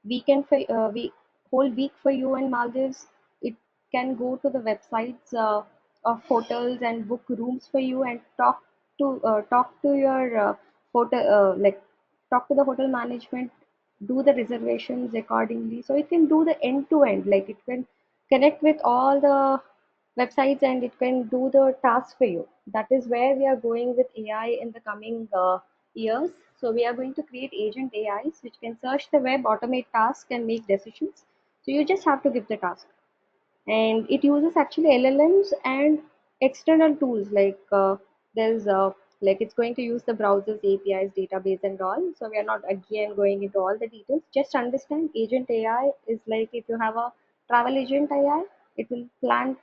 S2: weekend for whole week for you in Maldives. It can go to the websites of hotels and book rooms for you, and talk to your hotel like talk to the hotel management, do the reservations accordingly. So it can do the end to end. Like it can connect with all the websites and it can do the tasks for you. That is where we are going with AI in the coming years. So we are going to create agent AIs which can search the web, automate tasks, and make decisions. So you just have to give the task. And it uses actually LLMs and external tools like there's like it's going to use the browser's APIs, database, and all. So we are not again going into all the details. Just understand agent AI is like if you have a travel agent AI, it will plan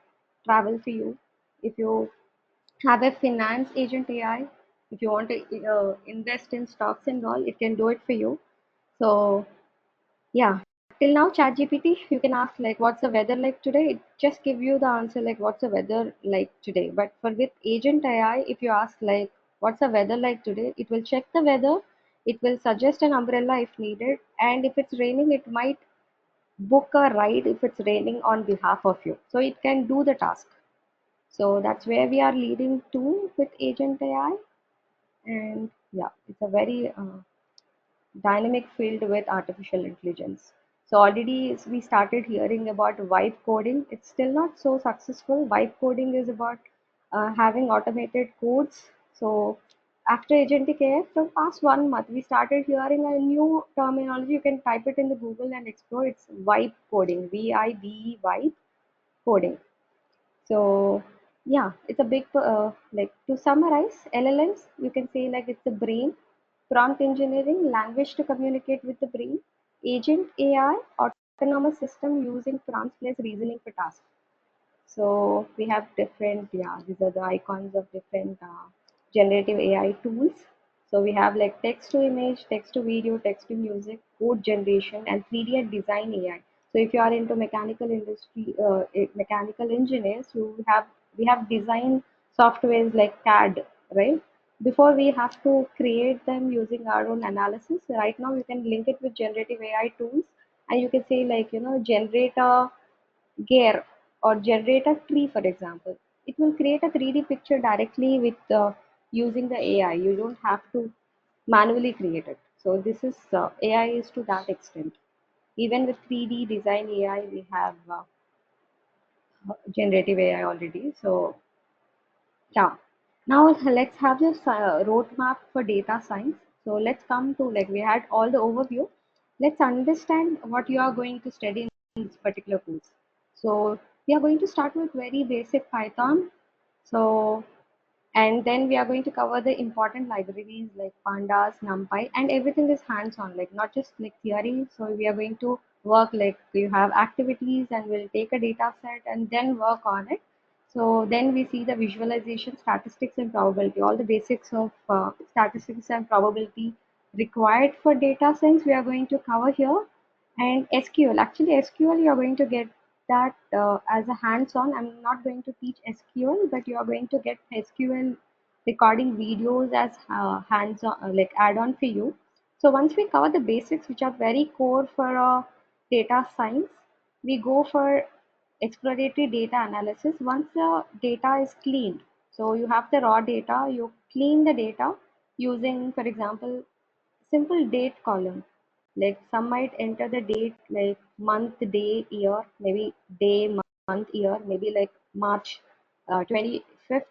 S2: travel for you. If you have a finance agent AI, if you want to invest in stocks and all, it can do it for you. So yeah, till now ChatGPT, you can ask like what's the weather like today? It just give you the answer like what's the weather like today. But for with agent AI, if you ask like what's the weather like today, it will check the weather, it will suggest an umbrella if needed, and if it's raining, it might book a ride if it's raining on behalf of you. So it can do the task. So that's where we are leading to with agent AI. And yeah, it's a very dynamic field with artificial intelligence. So already we started hearing about vibe coding. It's still not so successful. Vibe coding is about having automated codes. So after agentic AI, from past 1 month, we started hearing a new terminology. You can type it in the Google and explore. It's vibe coding, VIBE, vibe coding. So yeah, it's a big like to summarize LLMs, you can say like it's the brain, prompt engineering, language to communicate with the brain, agent AI, autonomous system using prompts plus reasoning for tasks. So we have different, yeah, these are the icons of different generative AI tools. So we have like text to image, text to video, text to music, code generation, and 3D and design AI. So if you are into mechanical industry, mechanical engineers, you have we have design softwares like CAD, right? Before we have to create them using our own analysis. Right now, you can link it with generative AI tools, and you can say like, generate a gear or generate a tree, for example. It will create a 3D picture directly with using the AI. You don't have to manually create it. So this is AI is to that extent. Even with 3D design AI, we have generative AI already. So yeah. Now let's have this roadmap for data science. So let's come to, like, we had all the overview. Let's understand what you are going to study in this particular course. So we are going to start with very basic Python. So and then we are going to cover the important libraries like pandas, numpy, and everything is hands-on, like not just like theory. So we are going to work, like you have activities and we'll take a data set and then work on it. So then we see the visualization, statistics and probability, all the basics of statistics and probability required for data science we are going to cover here. And SQL, actually SQL you are going to get that as a hands-on. I'm not going to teach SQL, but you are going to get SQL recording videos as hands-on, like add-on for you. So once we cover the basics, which are very core for data science, we go for exploratory data analysis. Once the data is cleaned, so you have the raw data, you clean the data using, for example, simple date column. Like some might enter the date like month, day, year, maybe day, month, year, maybe like March 25th,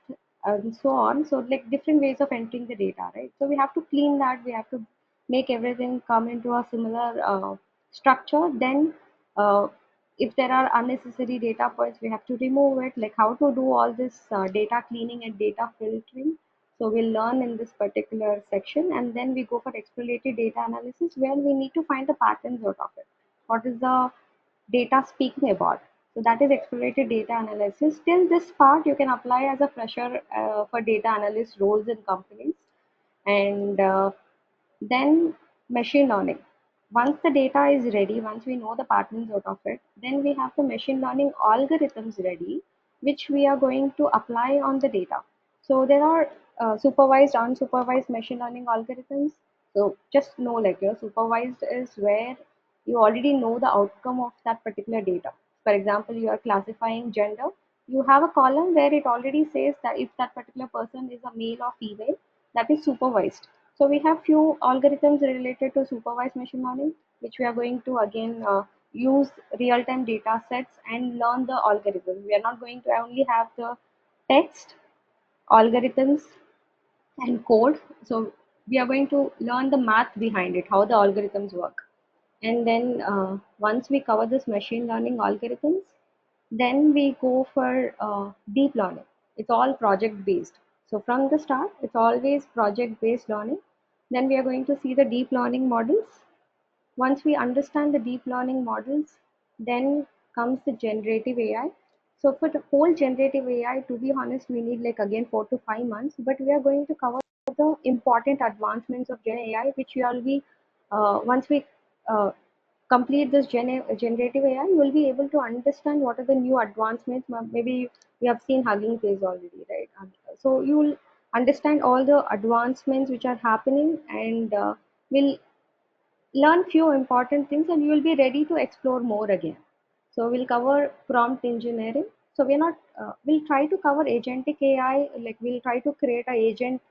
S2: and so on. So like different ways of entering the data, right? So we have to clean that. We have to make everything come into a similar structure. Then if there are unnecessary data points, we have to remove it. Like how to do all this data cleaning and data filtering. So we'll learn in this particular section, and then we go for exploratory data analysis where we need to find the patterns out of it. What is the data speaking about? So that is exploratory data analysis. Till this part you can apply as a fresher for data analyst roles in companies. And then machine learning. Once the data is ready, once we know the patterns out of it, then we have the machine learning algorithms ready, which we are going to apply on the data. So there are supervised, unsupervised machine learning algorithms. So just know, like, supervised is where you already know the outcome of that particular data. For example, you are classifying gender. You have a column where it already says that if that particular person is a male or female, that is supervised. So we have few algorithms related to supervised machine learning, which we are going to again use real-time data sets and learn the algorithms. We are not going to only have the text, algorithms, and code. So we are going to learn the math behind it, how the algorithms work. And then once we cover this machine learning algorithms, then we go for deep learning. It's all project based. So from the start, it's always project based learning. Then we are going to see the deep learning models. Once we understand the deep learning models, then comes the generative AI. So for the whole generative AI, to be honest, we need like again 4 to 5 months, but we are going to cover the important advancements of Gen AI, which we will be, once we uh, complete this generative AI, you will be able to understand what are the new advancements. Maybe you have seen Hugging Face already, right? So you will understand all the advancements which are happening, and will learn few important things, and you will be ready to explore more again. So we'll cover prompt engineering. So we're not, we'll try to cover agentic AI, like we'll try to create a agent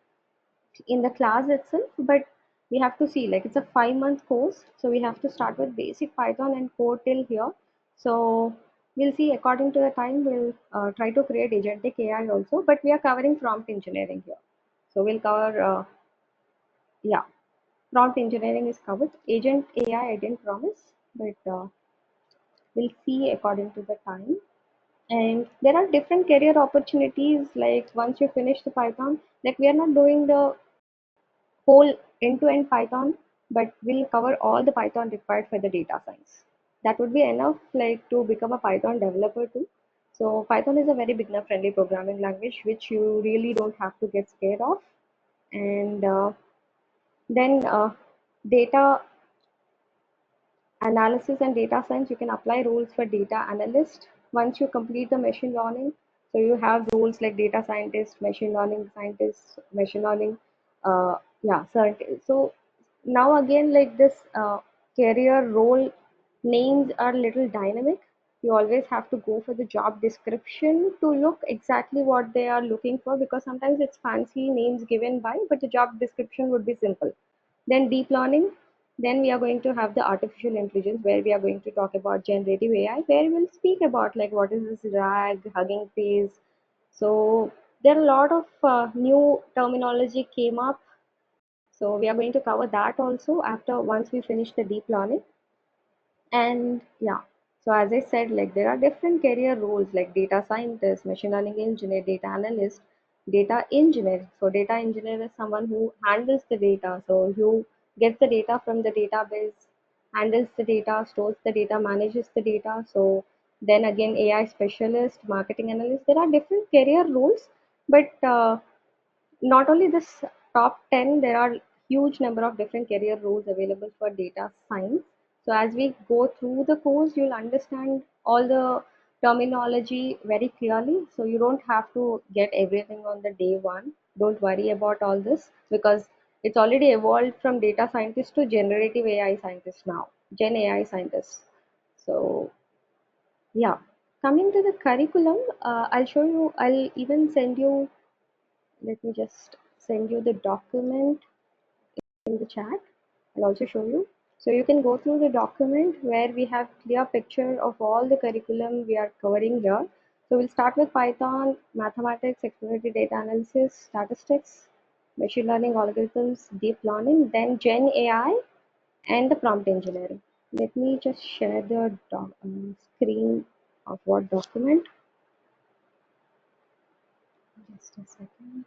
S2: in the class itself, but we have to see, like it's a 5 month course. So we have to start with basic Python and code till here. So we'll see according to the time, we'll try to create agentic AI also, but we are covering prompt engineering here. So we'll cover, yeah, prompt engineering is covered. Agent AI, I didn't promise, but we'll see according to the time. And there are different career opportunities. Like once you finish the Python, like we are not doing the whole end-to-end Python, but we'll cover all the Python required for the data science. That would be enough, like to become a Python developer too. So Python is a very beginner-friendly programming language, which you really don't have to get scared of. And then data analysis and data science, you can apply rules for data analyst once you complete the machine learning. So you have roles like data scientist, machine learning scientist, machine learning, scientist. So now again, like this career role names are little dynamic. You always have to go for the job description to look exactly what they are looking for, because sometimes it's fancy names given by, but the job description would be simple. Then deep learning, then we are going to have the artificial intelligence, where we are going to talk about generative AI, where we'll speak about like what is this RAG, Hugging Face. So there are a lot of new terminology came up. So we are going to cover that also after once we finish the deep learning. And yeah, so as I said, like there are different career roles like data scientist, machine learning engineer, data analyst, data engineer. So data engineer is someone who handles the data. So who gets the data from the database, handles the data, stores the data, manages the data. So then again, AI specialist, marketing analyst. There are different career roles, but not only this top 10, there are huge number of different career roles available for data science. So as we go through the course, you'll understand all the terminology very clearly. So you don't have to get everything on the day one. Don't worry about all this, because it's already evolved from data scientist to generative AI scientist now, Gen AI scientist. So yeah, coming to the curriculum, I'll show you, I'll even send you, let me just send you the document in the chat. I'll also show you. So you can go through the document where we have clear picture of all the curriculum we are covering here. So we'll start with Python, mathematics, exploratory data analysis, statistics, machine learning algorithms, deep learning, then Gen AI and the prompt engineering. Let me just share the screen of what document. Just a second.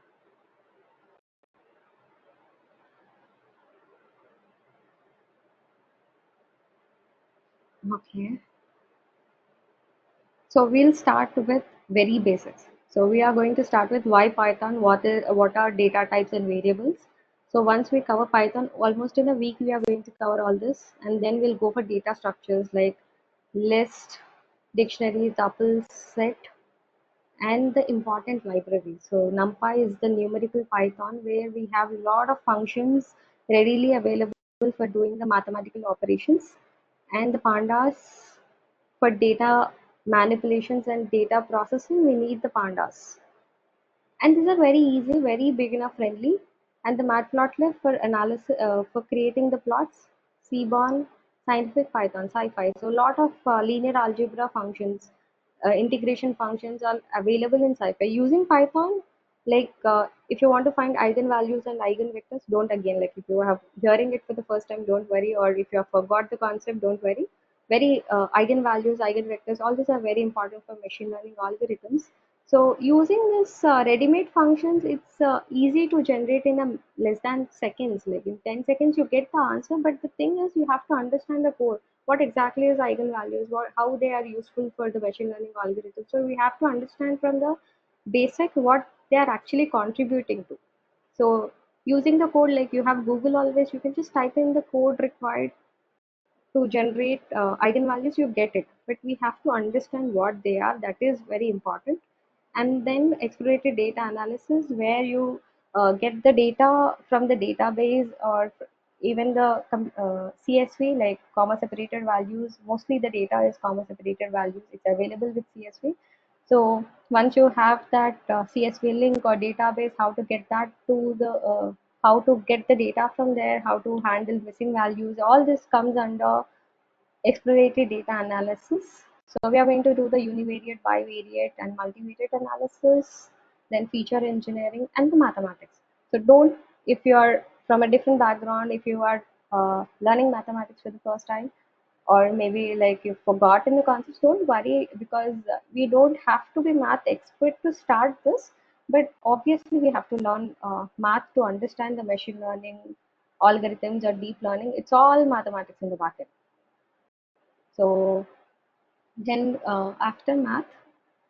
S2: Okay. So we'll start with very basics. So we are going to start with why Python, what are data types and variables. So once we cover Python, almost in a week we are going to cover all this, and then we'll go for data structures like list, dictionary, tuple, set, and the important library. So NumPy is the numerical Python where we have a lot of functions readily available for doing the mathematical operations, and the pandas for data manipulations and data processing. We need the pandas, and these are very easy, very beginner friendly. And the matplotlib for analysis, for creating the plots, seaborn, scientific Python, sci-fi. So a lot of linear algebra functions, integration functions are available in sci-fi using Python. Like if you want to find eigenvalues and eigenvectors, don't, again, like if you have hearing it for the first time, don't worry, or if you have forgot the concept, don't worry. Very eigenvalues, eigenvectors, all these are very important for machine learning algorithms. So using this ready-made functions, it's easy to generate in a less than seconds. Like in 10 seconds, you get the answer. But the thing is, you have to understand the code. What exactly is eigenvalues? How they are useful for the machine learning algorithm? So we have to understand from the basic what they are actually contributing to. So using the code, like you have Google always, you can just type in the code required to generate eigenvalues, you get it. But we have to understand what they are. That is very important. And then exploratory data analysis, where you get the data from the database, or even the CSV, like comma separated values. Mostly the data is comma separated values. It's available with CSV. So once you have that CSV link or database, how to get that to the how to get the data from there, how to handle missing values, all this comes under exploratory data analysis. So we are going to do the univariate, bivariate, and multivariate analysis, then feature engineering, and the mathematics. So don't, if you are from a different background, if you are learning mathematics for the first time, or maybe like you've forgotten the concepts, don't worry, because we don't have to be math expert to start this. But obviously we have to learn math to understand the machine learning algorithms or deep learning. It's all mathematics in the backend. So then after math,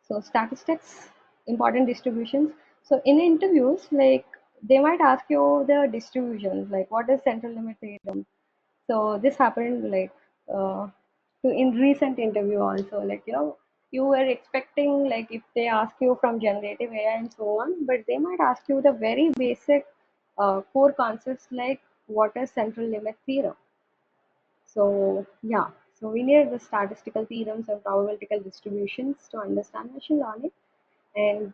S2: so statistics, important distributions. So in interviews, like they might ask you the distributions, like what is central limit theorem. So this happened like to in recent interview also, like you were expecting, like if they ask you from generative AI and so on, but they might ask you the very basic core concepts like what is central limit theorem. So yeah, so we need the statistical theorems and probability distributions to understand machine learning. And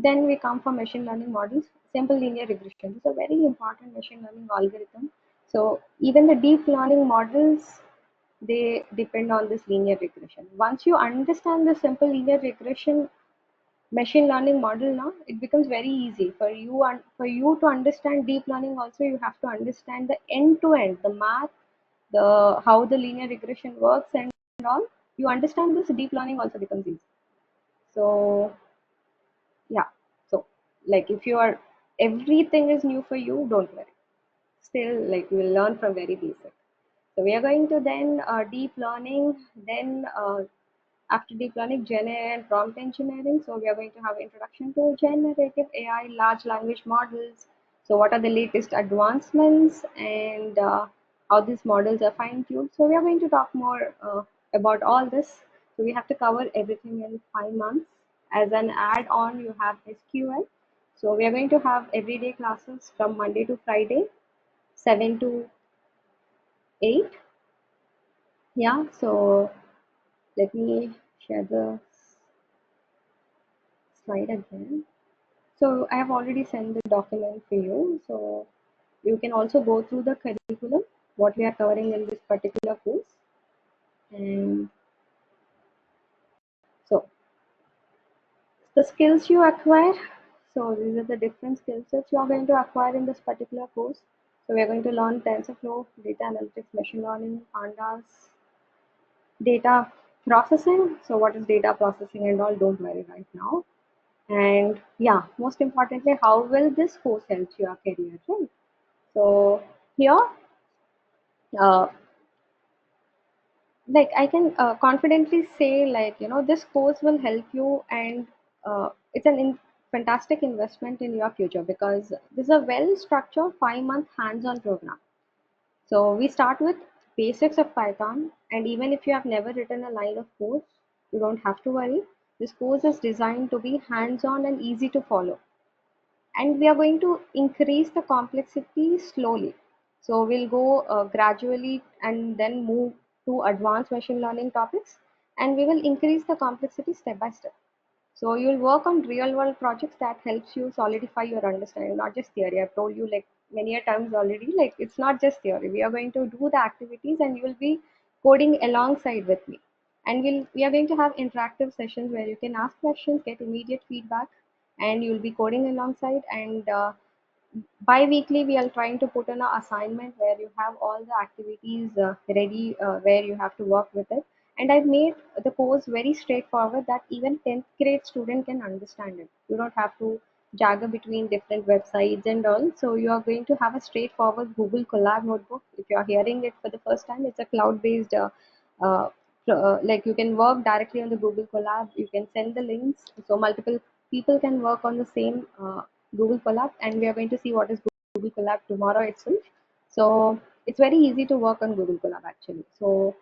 S2: then we come for machine learning models. Simple linear regression is a very important machine learning algorithm. So even the deep learning models, they depend on this linear regression. Once you understand the simple linear regression machine learning model now, it becomes very easy for you, and for you to understand deep learning also, you have to understand the end to end, the math, the how the linear regression works and all. You understand this, deep learning also becomes easy. So yeah, so like if you are, everything is new for you, don't worry, still like you will learn from very basic. So we are going to then deep learning, then after deep learning, Gen AI and prompt engineering. So we are going to have introduction to generative AI, large language models. So what are the latest advancements and how these models are fine-tuned. So we are going to talk more about all this. So we have to cover everything in 5 months. As an add-on, you have SQL. So we are going to have everyday classes from Monday to Friday, 7 to 8. Yeah, so let me share the slide again. So I have already sent the document for you. So you can also go through the curriculum, what we are covering in this particular course. And so the skills you acquire. So these are the different skill sets you are going to acquire in this particular course. So we are going to learn TensorFlow, data analytics, machine learning, pandas, data processing. So what is data processing and all, don't worry right now. And yeah, most importantly, how will this course help your career, right? So here, uh, like I can confidently say, like, you know, this course will help you, and it's an fantastic investment in your future, because this is a well structured 5 month hands-on program. So we start with basics of Python, and even if you have never written a line of code, you don't have to worry. This course is designed to be hands-on and easy to follow, and we are going to increase the complexity slowly. So we'll go gradually and then move to advanced machine learning topics, and we will increase the complexity step by step. So you'll work on real world projects that helps you solidify your understanding, not just theory. I've told you like many a times already, like it's not just theory. We are going to do the activities and you will be coding alongside with me. And we are going to have interactive sessions where you can ask questions, get immediate feedback, and you'll be coding alongside. And bi-weekly we are trying to put in an assignment where you have all the activities ready, where you have to work with it. And I've made the course very straightforward that even 10th grade student can understand it. You don't have to jagger between different websites and all. So you are going to have a straightforward Google Colab notebook. If you are hearing it for the first time, it's a cloud-based uh, like you can work directly on the Google Colab. You can send the links, so multiple people can work on the same Google Colab, and we are going to see what is Google Colab tomorrow itself. So it's very easy to work on Google Colab actually. So,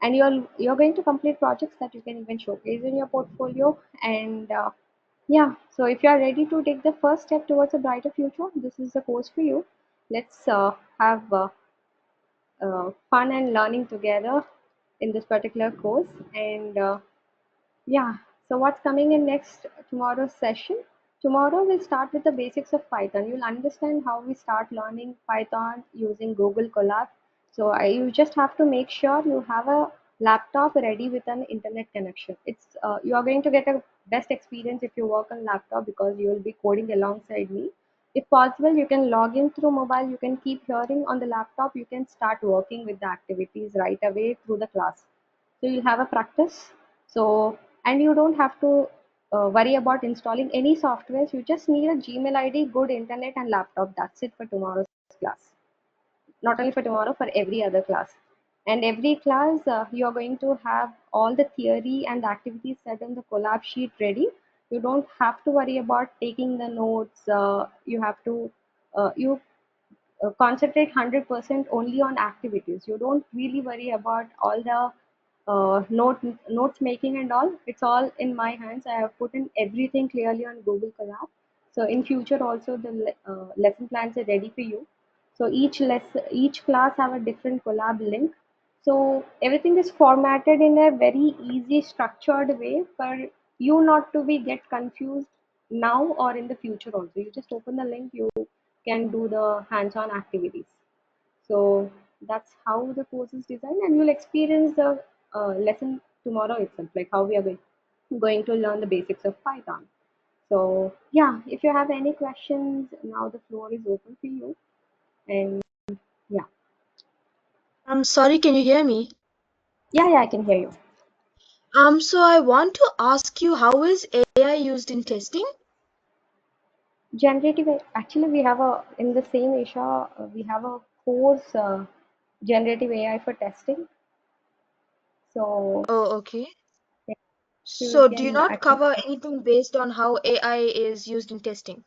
S2: and you're going to complete projects that you can even showcase in your portfolio. And yeah, so if you are ready to take the first step towards a brighter future, this is the course for you. Let's have fun and learning together in this particular course. And yeah, so what's coming in next tomorrow's session? Tomorrow we'll start with the basics of Python. You'll understand how we start learning Python using Google Colab. So you just have to make sure you have a laptop ready with an internet connection. It's you are going to get a best experience if you work on laptop, because you will be coding alongside me. If possible, you can log in through mobile. You can keep hearing on the laptop. You can start working with the activities right away through the class. So you'll have a practice. So, and you don't have to worry about installing any softwares. You just need a Gmail ID, good internet, and laptop. That's it for tomorrow's class. Not only for tomorrow, for every other class. And every class, you are going to have all the theory and the activities set in the collab sheet ready. You don't have to worry about taking the notes. You have to you concentrate 100% only on activities. You don't really worry about all the notes making and all. It's all in my hands. I have put in everything clearly on Google Colab. So in future also the lesson plans are ready for you. So each class have a different Colab link. So everything is formatted in a very easy structured way for you not to be get confused now or in the future also. You just open the link, you can do the hands-on activities. So that's how the course is designed, and you'll experience the lesson tomorrow itself, like how we are going to learn the basics of Python. So yeah, if you have any questions, now the floor is open for you. And yeah,
S8: I'm sorry, can you hear me?
S2: yeah, I can hear you.
S8: So I want to ask you, how is AI used in testing?
S2: Actually, we have a in the same Isha, we have a course generative AI for testing. So
S8: Oh, okay.
S2: yeah, you
S8: So do you
S2: can
S8: not
S2: actually.
S8: cover anything based on how AI is used in testing?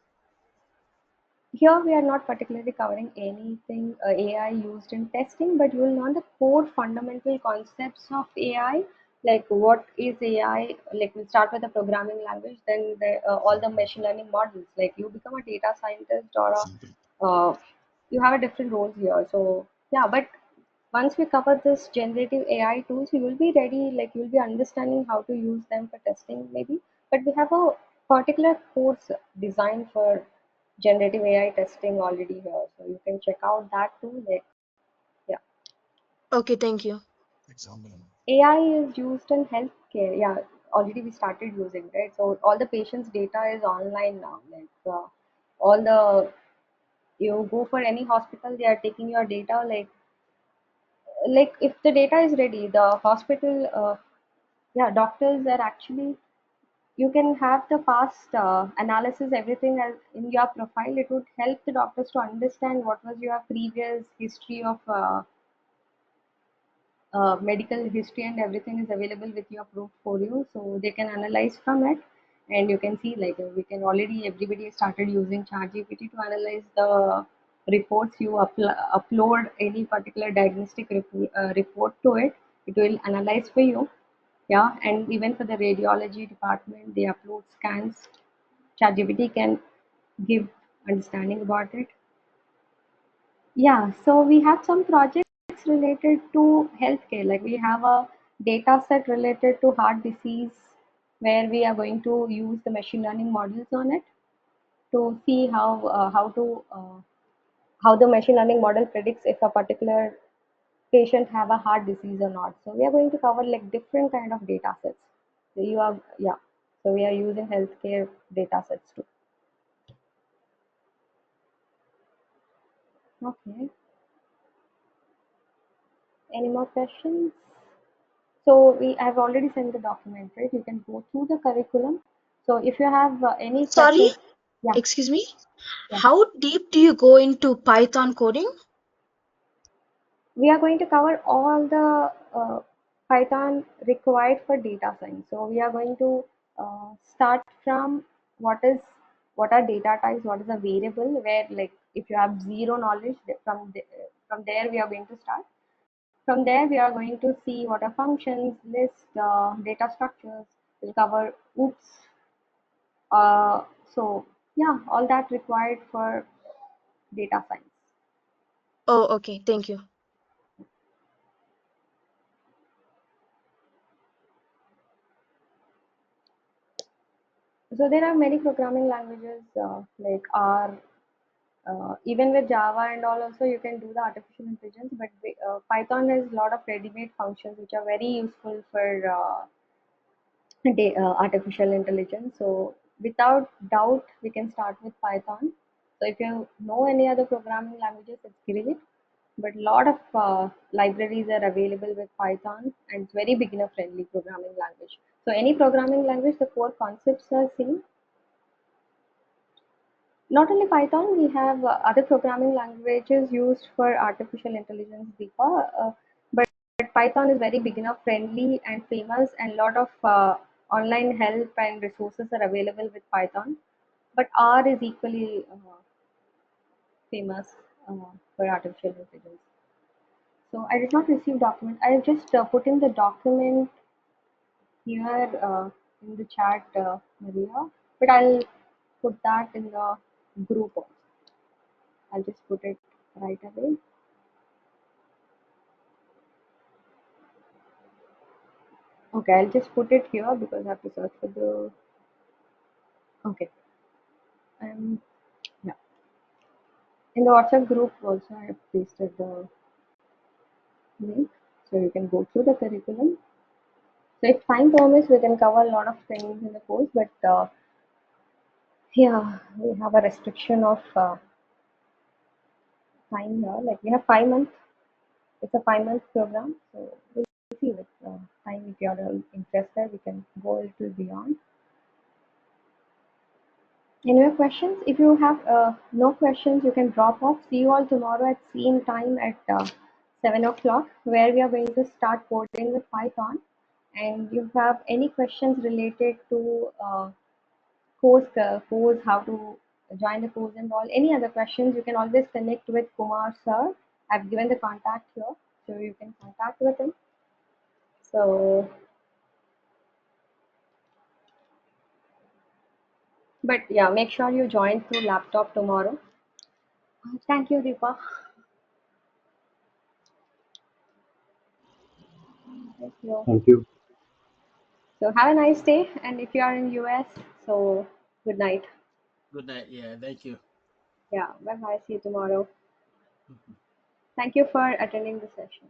S2: Here we are not particularly covering anything AI used in testing, but you will learn the core fundamental concepts of AI, like what is AI. Like we'll start with the programming language, then all the machine learning models. Like you become a data scientist or you have a different roles here. So yeah, but once we cover this generative AI tools, you will be ready. Like you'll be understanding how to use them for testing, maybe. But we have a particular course designed for generative AI testing already here, so you can check out that too. Like, yeah,
S8: Okay, thank you.
S2: AI is used in healthcare. Yeah, already we started using, right? So all the patients' data is online now. Like all the you go for any hospital, they are taking your data. Like if the data is ready, the hospital, yeah, doctors are actually you can have the past analysis everything as in your profile. It would help the doctors to understand what was your previous history of medical history, and everything is available with your portfolio, so they can analyze from it. And you can see, like we can already everybody started using ChatGPT to analyze the reports. You upload any particular diagnostic report to it, it will analyze for you. Yeah, and even for the radiology department, they upload scans. ChatGPT can give understanding about it. Yeah, so we have some projects related to healthcare. Like we have a data set related to heart disease where we are going to use the machine learning models on it to see how the machine learning model predicts if a particular patient have a heart disease or not. So we are going to cover like different kind of data sets. So you are yeah. So we are using healthcare data sets too. Okay. Any more questions? So I've already sent the document, right? You can go through the curriculum. So if you have any
S8: Sorry,
S2: questions, yeah,
S8: excuse me.
S2: yeah.
S8: How deep do you go into Python coding?
S2: We are going to cover all the Python required for data science. So we are going to start from what is what are data types, what is a variable, where like if you have zero knowledge from there we are going to start. From there, we are going to see what are functions, list, data structures. We'll cover OOPS. Uh, so yeah, all that required for data science.
S8: Oh, okay, thank you.
S2: So there are many programming languages like R. Even with Java and all, also you can do the artificial intelligence. But Python has a lot of ready-made functions which are very useful for artificial intelligence. So without doubt, we can start with Python. So if you know any other programming languages, it's great. But a lot of libraries are available with Python, and it's very beginner friendly programming language. So any programming language, the core concepts are same. Not only Python, we have other programming languages used for artificial intelligence, Deepa. But Python is very beginner friendly and famous, and a lot of online help and resources are available with Python. But R is equally famous for artificial intelligence. So I did not receive document. I just put in the document here in the chat, Maria, but I'll put that in the group also. I'll just put it right away. Okay, I'll just put it here because I have to search for the. Okay, yeah. In the WhatsApp group also, I have pasted the link, so you can go through the curriculum. So if time permits, we can cover a lot of things in the course, but yeah, we have a restriction of time here. Like we have 5 months. It's a 5 month program, so we'll see with time. If you are interested, we can go a little beyond. Any more questions? If you have no questions, you can drop off. See you all tomorrow at same time at 7 o'clock, where we are going to start coding with Python. And if you have any questions related to course, how to join the course and all, any other questions, you can always connect with Kumar sir. I've given the contact here, so you can contact with him. So, but yeah, make sure you join through laptop tomorrow. Thank you, Deepa. Thank you.
S3: Thank you.
S2: So have a nice day, and if you are in US, so good night.
S9: Good night. Yeah, thank you.
S2: Yeah, bye bye. See you tomorrow. Thank you for attending the session.